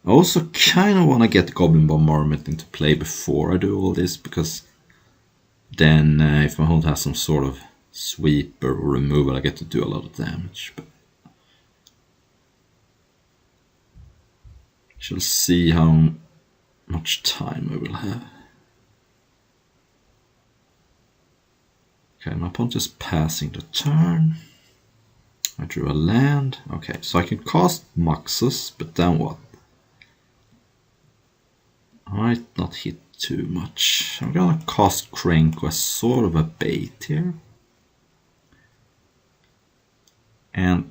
I also kind of want to get Goblin Bombardment into play before I do all this, because then if my opponent has some sort of sweeper or removal, I get to do a lot of damage. But shall see how much time I will have. Okay, my opponent is passing the turn. I drew a land. Okay, so I can cast Muxus, but then what? I might not hit too much. I'm gonna cast Krenko as sort of a bait here. And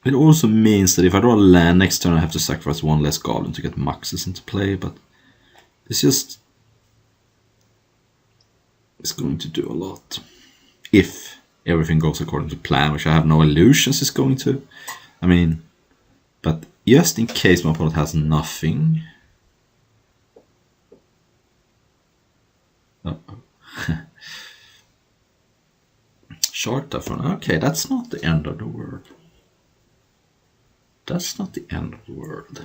it also means that if I draw a land next turn, I have to sacrifice one less Goblin to get Muxus into play, but it's just... it's going to do a lot. If everything goes according to plan, which I have no illusions is going to. I mean, but just in case my opponent has nothing. Short that one. Okay, that's not the end of the world. That's not the end of the world.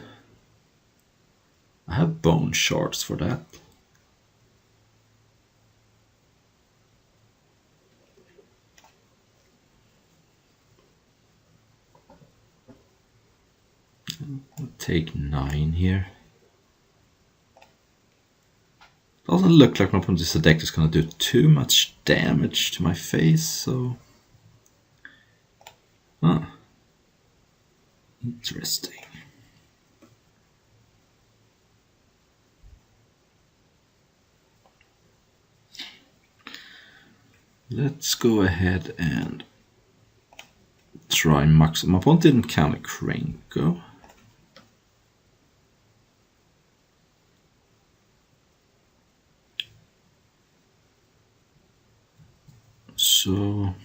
I have bone shards for that. I'll take 9 here. Doesn't look like my opponent's deck is going to do too much damage to my face, so... ah. Interesting. Let's go ahead and try Mux. My opponent didn't count a Krenko. So,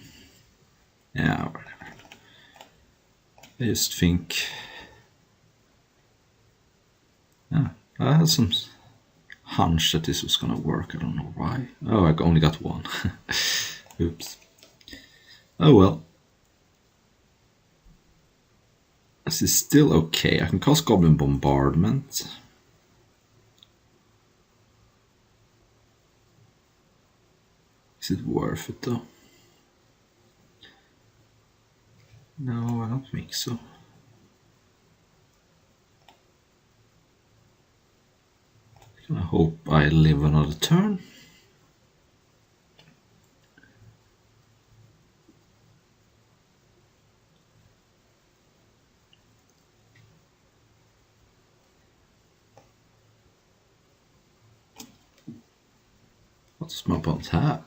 yeah, whatever. I just think... yeah, I had some hunch that this was gonna work. I don't know why. Oh, I only got one. Oops. Oh well. This is still okay. I can cast Goblin Bombardment. Is it worth it though? No, I don't think so. I hope I live another turn. What does my opponent have?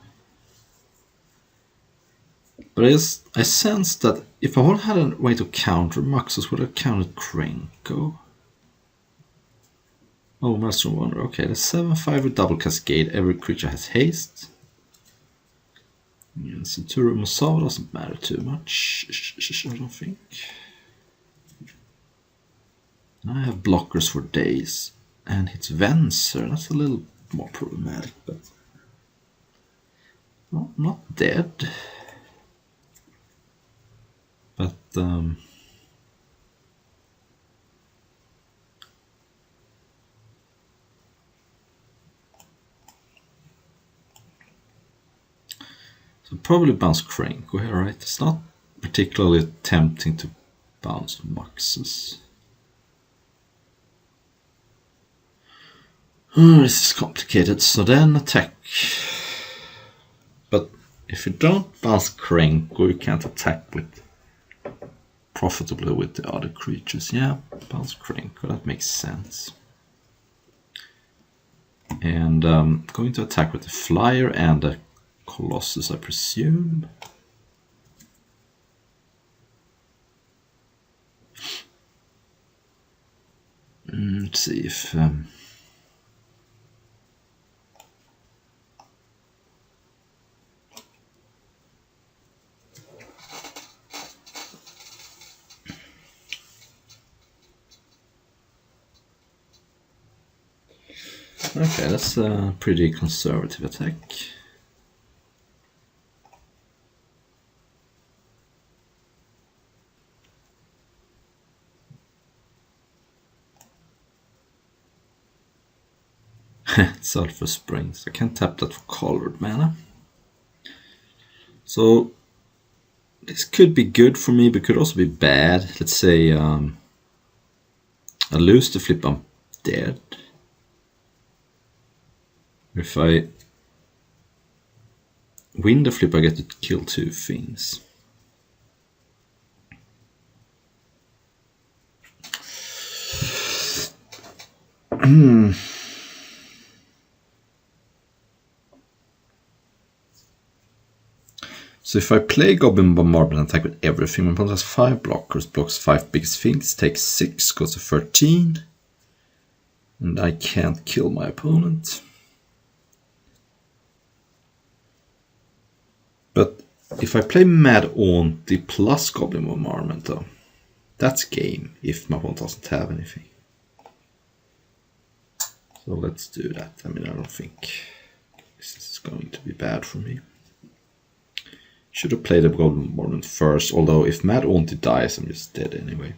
But I sense that if I had a way to counter Muxus, would have countered Krenko. Oh, Master of Wonder. Okay, that's 7/5 with double cascade. Every creature has haste. And Centurion Musava doesn't matter too much, I don't think. I have blockers for days. And it's Venser. That's a little more problematic, but... well, not dead. But, so probably bounce Krenko here, right? It's not particularly tempting to bounce Muxus. Oh, this is complicated. So then attack. But if you don't bounce Krenko, you can't attack with profitably with the other creatures. Yeah, bounce Krenko, that makes sense. And going to attack with the Flyer and the Colossus, I presume. Let's see if... Okay, that's a pretty conservative attack. Sulfur Springs. I can't tap that for colored mana. So this could be good for me, but could also be bad. Let's say I lose the flip, I'm dead. If I win the flip, I get to kill 2 things. So if I play Goblin Bombardment and attack with everything, my opponent has 5 blockers, blocks 5 biggest things, takes 6, goes to 13. And I can't kill my opponent. But if I play Mad Auntie plus Goblin Bombardment though, that's game if my opponent doesn't have anything. So let's do that. I mean, I don't think this is going to be bad for me. Should have played the Goblin Bombardment first, although if Mad Auntie dies, I'm just dead anyway.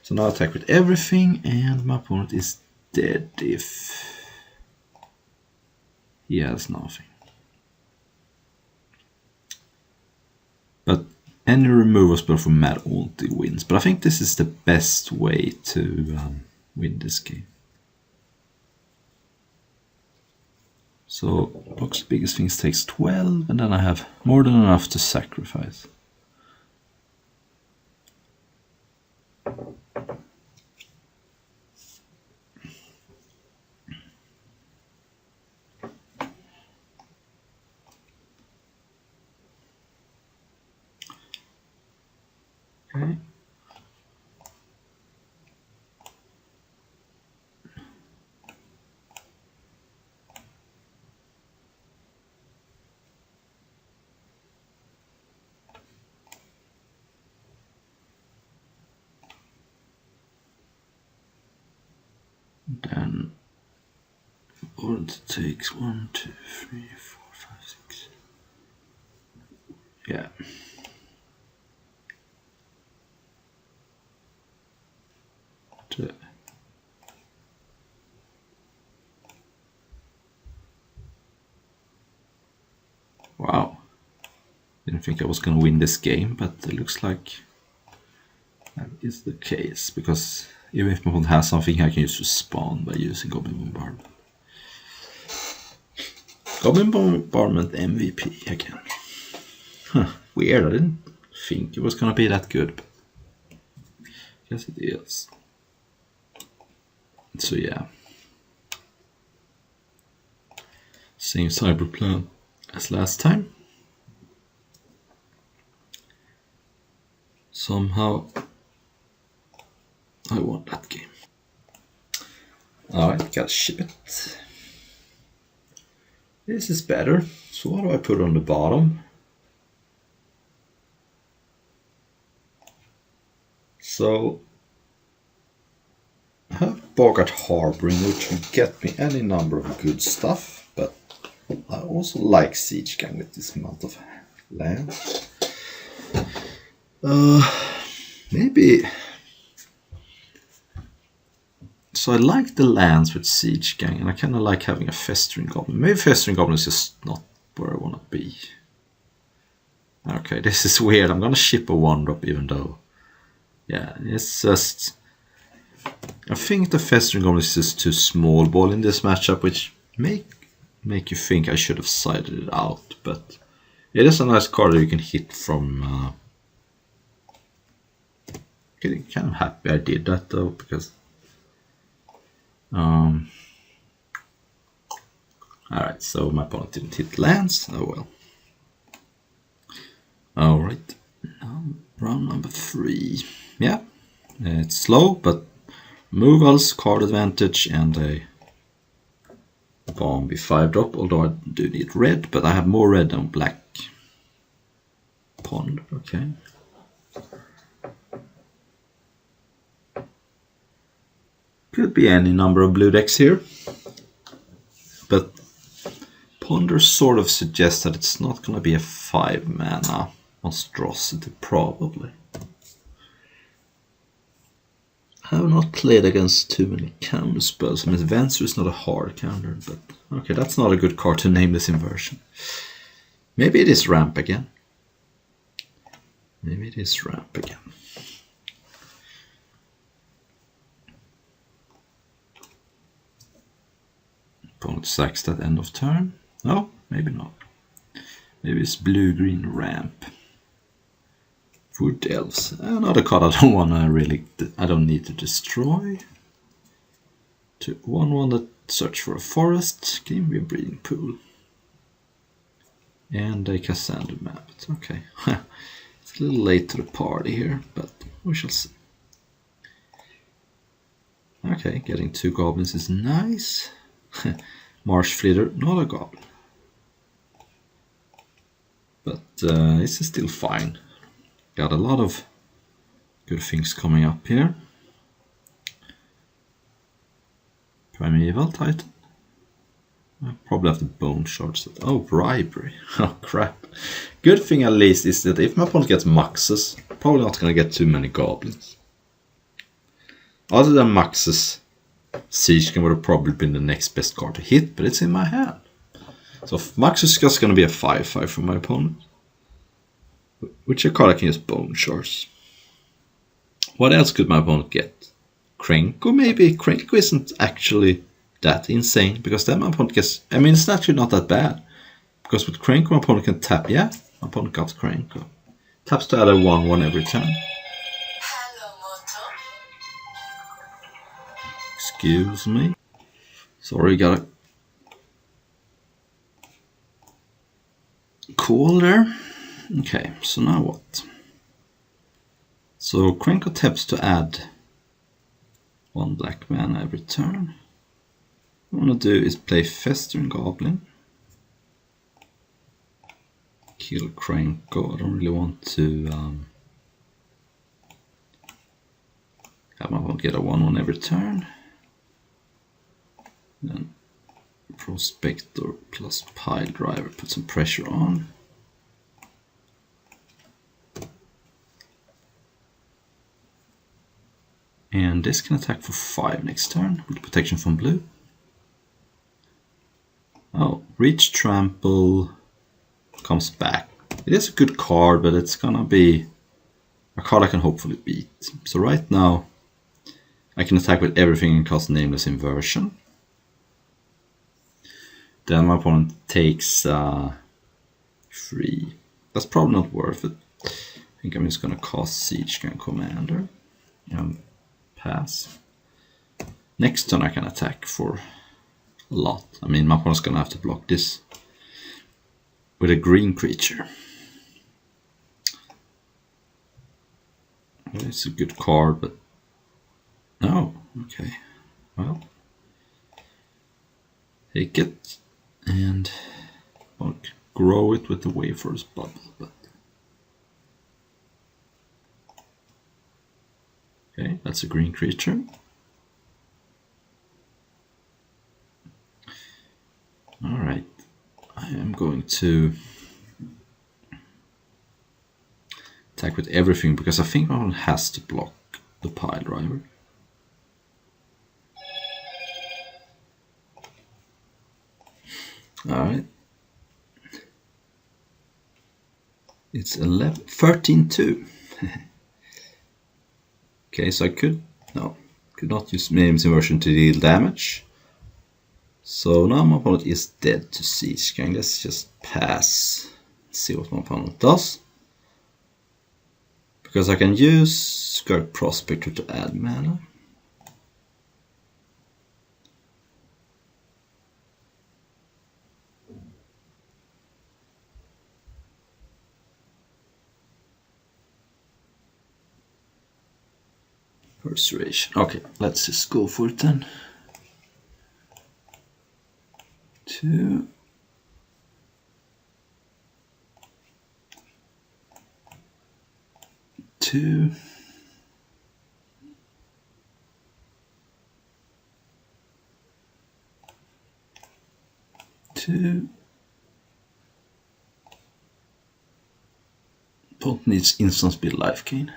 So now I attack with everything, and my opponent is dead if he has nothing. But any removal spell from Mad Auntie wins. But I think this is the best way to win this game. So, box biggest things takes 12, and then I have more than enough to sacrifice. Okay. Then opponent takes 1, 2, 3, 4, 5, 6. Yeah. Wow. Didn't think I was going to win this game, but it looks like that is the case, because even if my opponent has something, I can just respond by using Goblin Bombardment. Goblin Bombardment MVP again. Huh, weird, I didn't think it was going to be that good, but I guess it is. So yeah. Same cyber plan as last time. Somehow I won that game. Alright, gotta ship it. This is better. So what do I put on the bottom? So I have Bogart Harboring, which will get me any number of good stuff, but I also like Siege Gang with this amount of land. Maybe. So I like the lands with Siege Gang, and I kind of like having a Festering Goblin. Maybe Festering Goblin is just not where I want to be. Okay, this is weird. I'm gonna ship a 1-drop even though. Yeah, it's just. I think the Festering Goblin is just too small ball in this matchup, which make you think I should have sided it out, but it is a nice card that you can hit from. Getting kind of happy I did that though, because. Alright, so my opponent didn't hit lands. Oh well. Alright, now round number 3. Yeah, it's slow, but removals, card advantage, and a bomb 5-drop, although I do need red, but I have more red than black. Pond, okay. Could be any number of blue decks here. Ponder sort of suggests that it's not going to be a 5-mana monstrosity, probably. I have not played against too many counter spells. I mean, Venser is not a hard counter, but okay, that's not a good card to name this inversion. Maybe it is ramp again. Maybe it is ramp again. Opponent sacks that end of turn. No, maybe not. Maybe it's blue-green ramp. Wood Elves. Another card I don't want to really... I don't need to destroy. 1/1 that search for a forest. Give me a breeding pool. And a Cassandra map. Okay. It's a little late to the party here, but we shall see. Okay, getting 2 goblins is nice. Marsh Flitter, not a goblin. But this is still fine. Got a lot of good things coming up here. Primeval Titan. I probably have the bone shards. Oh, bribery. Oh, crap. Good thing at least is that if my opponent gets Muxus, probably not going to get too many goblins. Other than Muxus, Siege would have probably been the next best card to hit, but it's in my hand. So Muxus is just going to be a 5/5 for my opponent. Which a card I can use bone shards. What else could my opponent get? Krenko maybe? Krenko isn't actually that insane, because then my opponent gets... I mean, it's actually not that bad. Because with Krenko, my opponent can tap. Yeah, my opponent got Krenko. Taps to add a 1/1 every turn. Excuse me. Sorry, got a call there. Okay, so now what? So Krenko taps to add 1 black mana every turn. What I want to do is play Festering Goblin. Kill Krenko. I don't really want to have my opponent get a 1/1 every turn. Then Prospector plus Pile Driver, put some pressure on. And this can attack for 5 next turn with protection from blue. Oh, Reach Trample comes back. It is a good card, but it's gonna be a card I can hopefully beat. So right now, I can attack with everything and cast Nameless Inversion. Then my opponent takes 3. That's probably not worth it. I think I'm just gonna cast Siege Gun Commander. Pass. Next turn I can attack for a lot. I mean, my opponent's gonna have to block this with a green creature. It's a good card, but no. Okay, well, take it and grow it with the Wayfarer's Bubble. But okay, that's a green creature. Alright, I am going to attack with everything because I think my one has to block the Pile Driver. Alright. It's 13-2. Okay, so I could not use Nameless Inversion to deal damage. So now my opponent is dead to Siege Gang. Let's just pass. See what my opponent does. Because I can use Skirk Prospector to add mana. Persuasion. Okay, let's just go for it then. 2. 2. 2. Opponent needs instant speed life gain.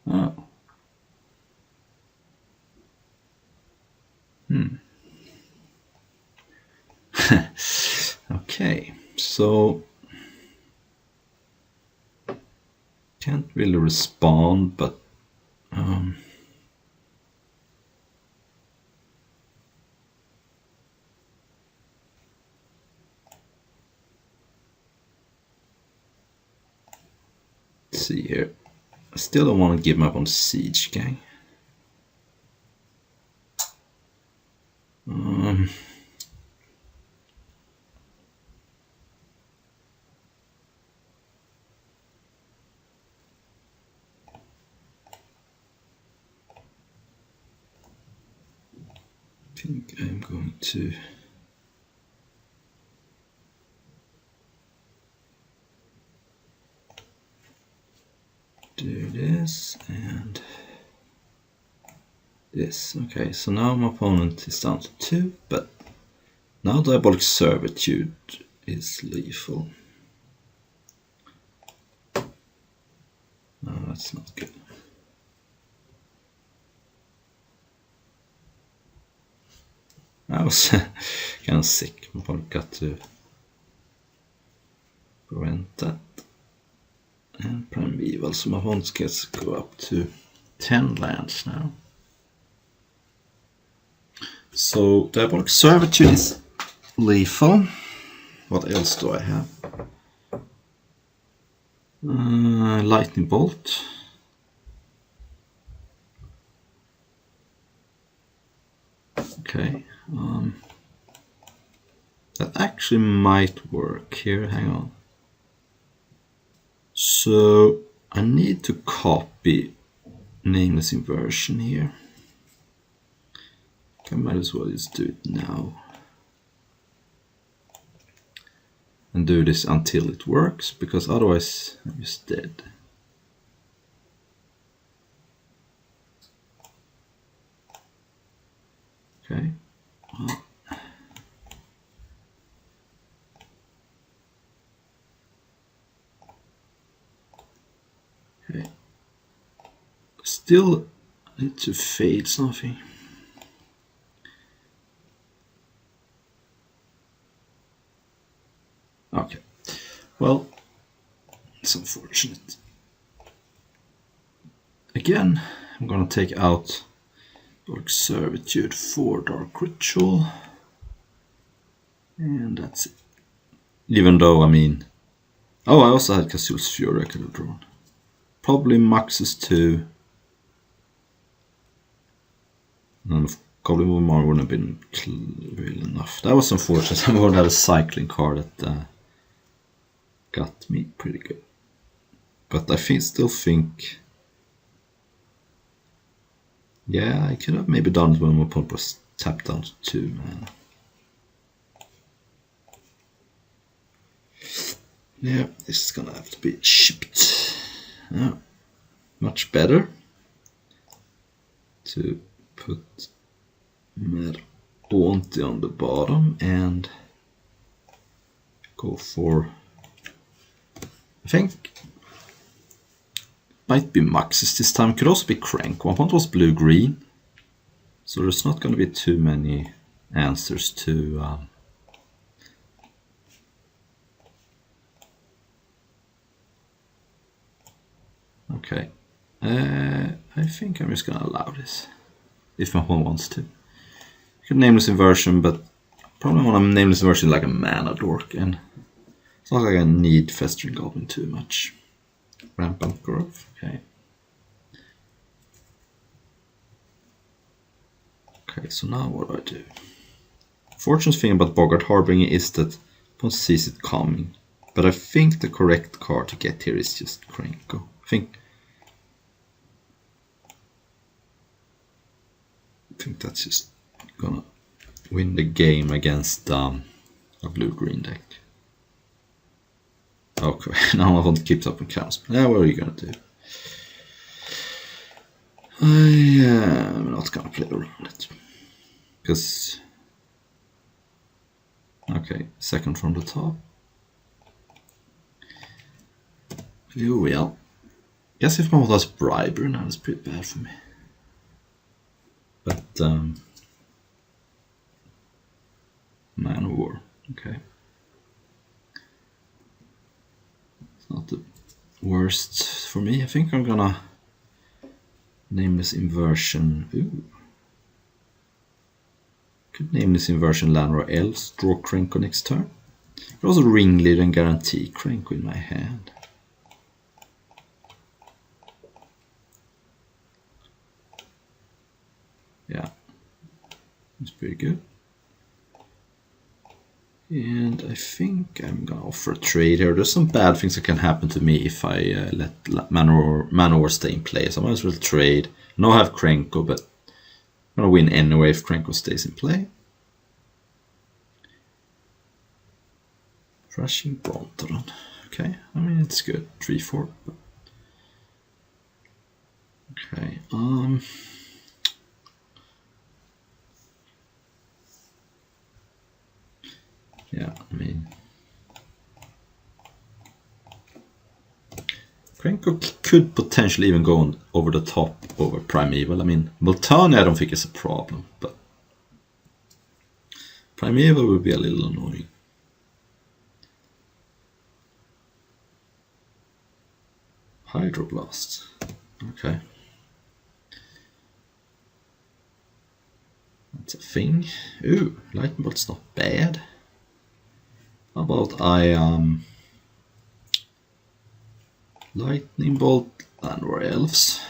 Oh. Okay, so can't really respond, but let's see here. I still don't want to give him up on Siege Gang. I think I'm going to do this and this. Okay, so now my opponent is down to 2, but now Diabolic Servitude is lethal. No, that's not good. I was kind of sick. My opponent got to prevent that. And Primeval, so my opponent gets to go up to 10 lands now. So Diabolic Servitude is lethal. What else do I have? Lightning Bolt. Okay. That actually might work here. Hang on. So I need to copy Nameless Inversion here. I might as well just do it now. And do this until it works, because otherwise I'm just dead. Okay. Well. Okay. Still need to fade something. Okay. Well, it's unfortunate. Again, I'm gonna take out Dark Servitude for Dark Ritual. And that's it. Even though, I mean... Oh, I also had Cthulhu's Fury I could have drawn. Probably Muxus 2. And Goblin War wouldn't have been real enough. That was unfortunate. I would have had a cycling card that got me pretty good. But I still think... Yeah, I could have maybe done it when my opponent was tapped down to 2 mana. Yeah, this is gonna have to be shipped. Yeah, much better to put Merponti on the bottom and go for, I think, might be Muxus this time. Could also be Crank. One point was blue-green, so there's not going to be too many answers to okay. I think I'm just going to allow this, if my opponent wants to. You could Nameless Inversion, but probably want to Nameless Inversion like a mana dork, and it's not like I need Festering Goblin too much. Rampant Growth, okay. Okay, so now what do I do? Fortunate thing about Boggart Harbinger is that one sees it coming, but I think the correct card to get here is just Krenko. I think that's just gonna win the game against a blue-green deck. Okay, now I want to keep up and counts. Now what are you gonna do? I am not gonna play around it. Because... Okay, second from the top. Oh yeah. Guess if my opponent has bribery now, it's pretty bad for me. But Man of War, okay. It's not the worst for me. I think I'm gonna name this inversion. Ooh. Could name this inversion land or else draw Krenko next turn. Could also ringleader and guarantee Krenko in my hand. Yeah, it's pretty good. And I think I'm gonna offer a trade here. There's some bad things that can happen to me if I let Man of War stay in play. So I might as well trade. No, I have Krenko, but I'm gonna win anyway if Krenko stays in play. Thrashing Bronteron. Okay, I mean it's good. 3-4. Okay, yeah, I mean Krenko could potentially even go on over the top over Primeval. I mean, Multani I don't think is a problem, but Primeval would be a little annoying. Hydroblast. Okay. That's a thing. Ooh, Lightning Bolt's not bad. How about I Lightning Bolt and or Elves?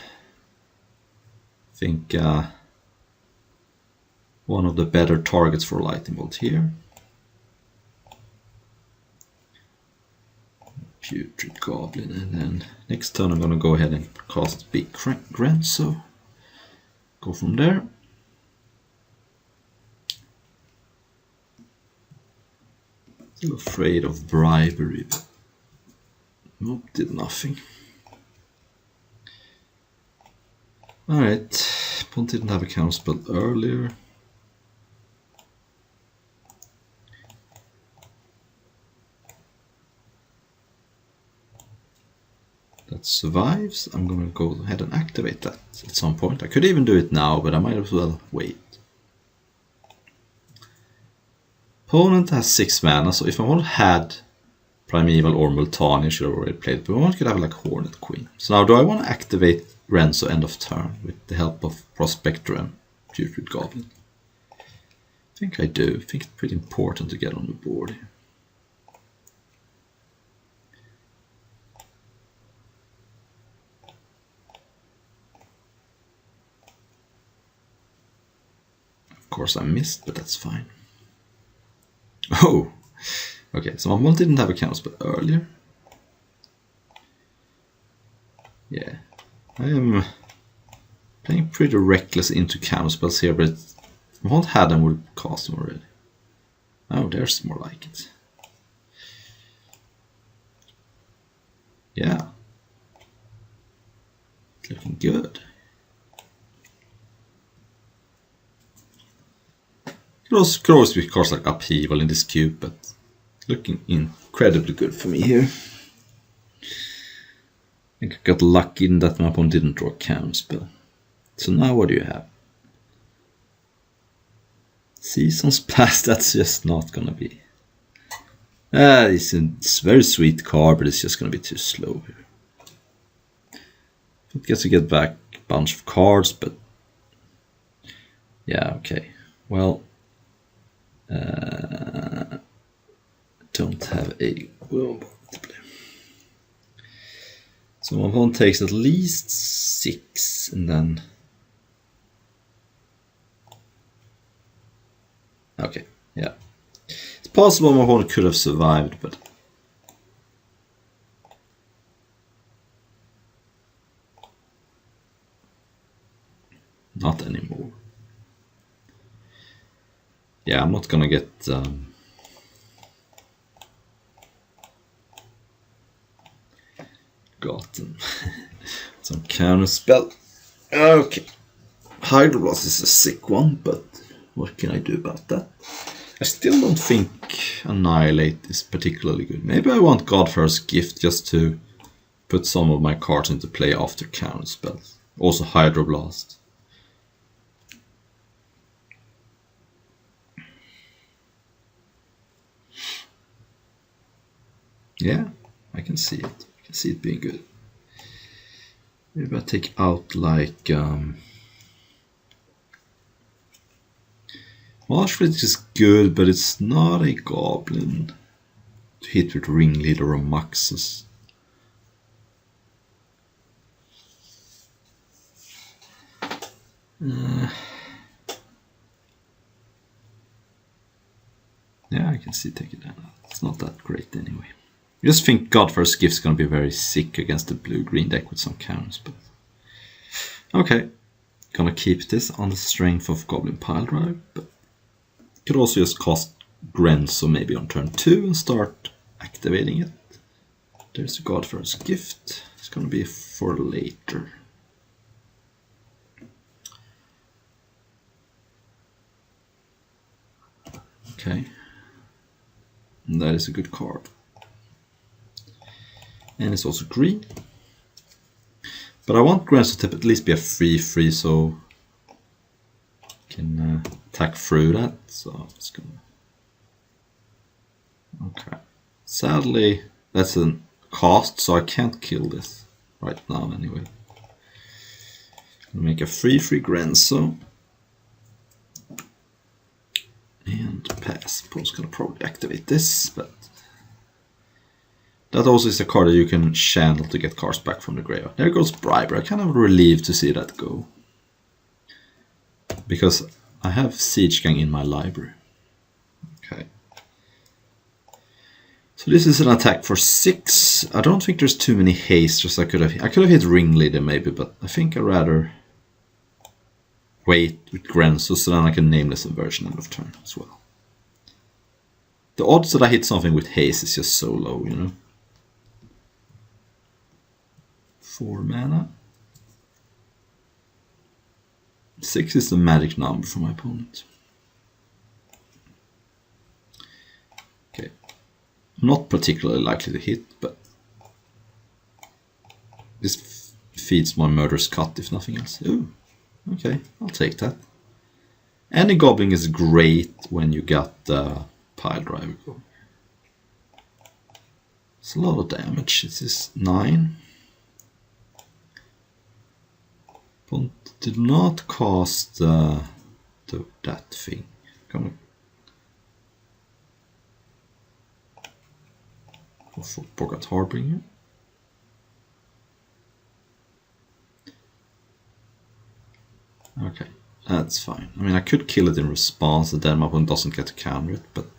I think one of the better targets for Lightning Bolt here. Putrid Goblin, and then next turn I'm gonna go ahead and cast Big Grenzo. Go from there. Still afraid of bribery, but nope, did nothing. Alright, opponent didn't have a counterspell earlier. That survives. I'm gonna go ahead and activate that at some point. I could even do it now, but I might as well wait. Opponent has 6 mana, so if my opponent had Primeval or Multani, I should have already played, but my opponent could have like Hornet Queen. So now do I want to activate Renzo end of turn with the help of Prospector and Putrid Goblin? I think I do. I think it's pretty important to get on the board here. Of course I missed, but that's fine. Oh! Okay, so my opponent didn't have a counterspell earlier. Yeah. I am playing pretty reckless into counterspells here, but if my opponent had them, would cast them already. Oh, there's more like it. Yeah. It's looking good. Could always be cards like Upheaval in this cube, but looking incredibly good for me here. I think I got lucky in that my opponent didn't draw a counterspell. So now what do you have? Seasons Past, that's just not gonna be. It's a very sweet card, but it's just gonna be too slow here. I guess we get back a bunch of cards, but yeah, okay. Well, don't have a Willowbond to play. So my opponent takes at least 6, and then okay, yeah. It's possible my opponent could have survived, but not anymore. Yeah, I'm not gonna get gotten some counterspell. Okay, Hydroblast is a sick one, but what can I do about that? I still don't think Annihilate is particularly good. Maybe I want Godfar's Gift just to put some of my cards into play after counter spells. Also Hydroblast. Yeah, I can see it. I can see it being good. Maybe I take out like Marshfleet is good, but it's not a goblin to hit with Ringleader or Muxus. Yeah, I can see taking that out. It's not that great anyway. I just think Godfather's Gift's gonna be very sick against the blue-green deck with some counters, but okay. Gonna keep this on the strength of Goblin Piledrive, but could also just cast Grenzo maybe on turn 2 and start activating it. There's a Godfather's Gift. It's gonna be for later. Okay. And that is a good card. And it's also green. But I want Grenzo to at least be a 3/3 so I can attack through that. So it's gonna. Okay. Sadly, that's a cost, so I can't kill this right now anyway. I'll make a 3/3 Grenzo. And pass. Paul's gonna probably activate this, but that also is a card that you can channel to get cards back from the graveyard. There goes Briber. I'm kind of relieved to see that go. Because I have Siege Gang in my library. Okay. So this is an attack for 6. I don't think there's too many hasters I could have hit Ringleader maybe, but I think I'd rather wait with Grenzo so then I can nameless inversion end of turn as well. The odds that I hit something with haste is just so low, you know. 4 mana. 6 is the magic number for my opponent. Okay. Not particularly likely to hit, but this feeds my Murderous Cut if nothing else. Ooh, okay, I'll take that. Any Goblin is great when you got the Pile Driver going. It's a lot of damage. This is 9. But did not cast that thing. Come on. Go for Boggart Harbinger. Okay, that's fine. I mean, I could kill it in response, and then my opponent doesn't get to counter it, but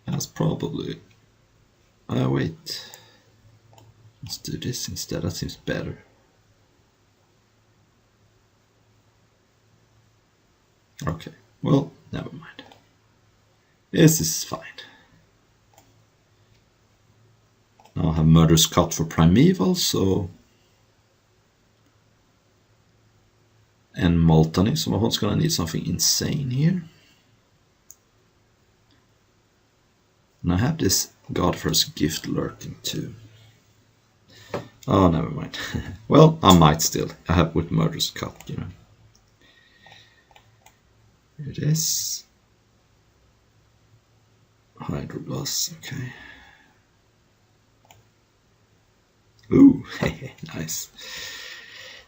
that's probably. Wait. Let's do this instead. That seems better. Okay. Well, never mind. This is fine. Now I have Murderous Cut for Primeval, so. And Multony, so my opponent's gonna need something insane here. And I have this Godfather's Gift lurking too. Oh, never mind. Well, I might still. I have with Murderous Cut, you know. Here it is. Hydroblast, okay. Ooh, nice.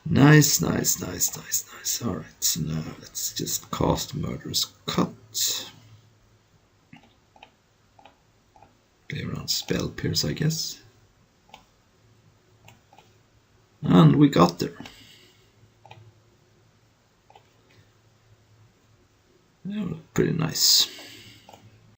Nice. Alright, so now let's just cast Murderous Cut. Play around Spell Pierce, I guess. And we got there. Yeah, pretty nice.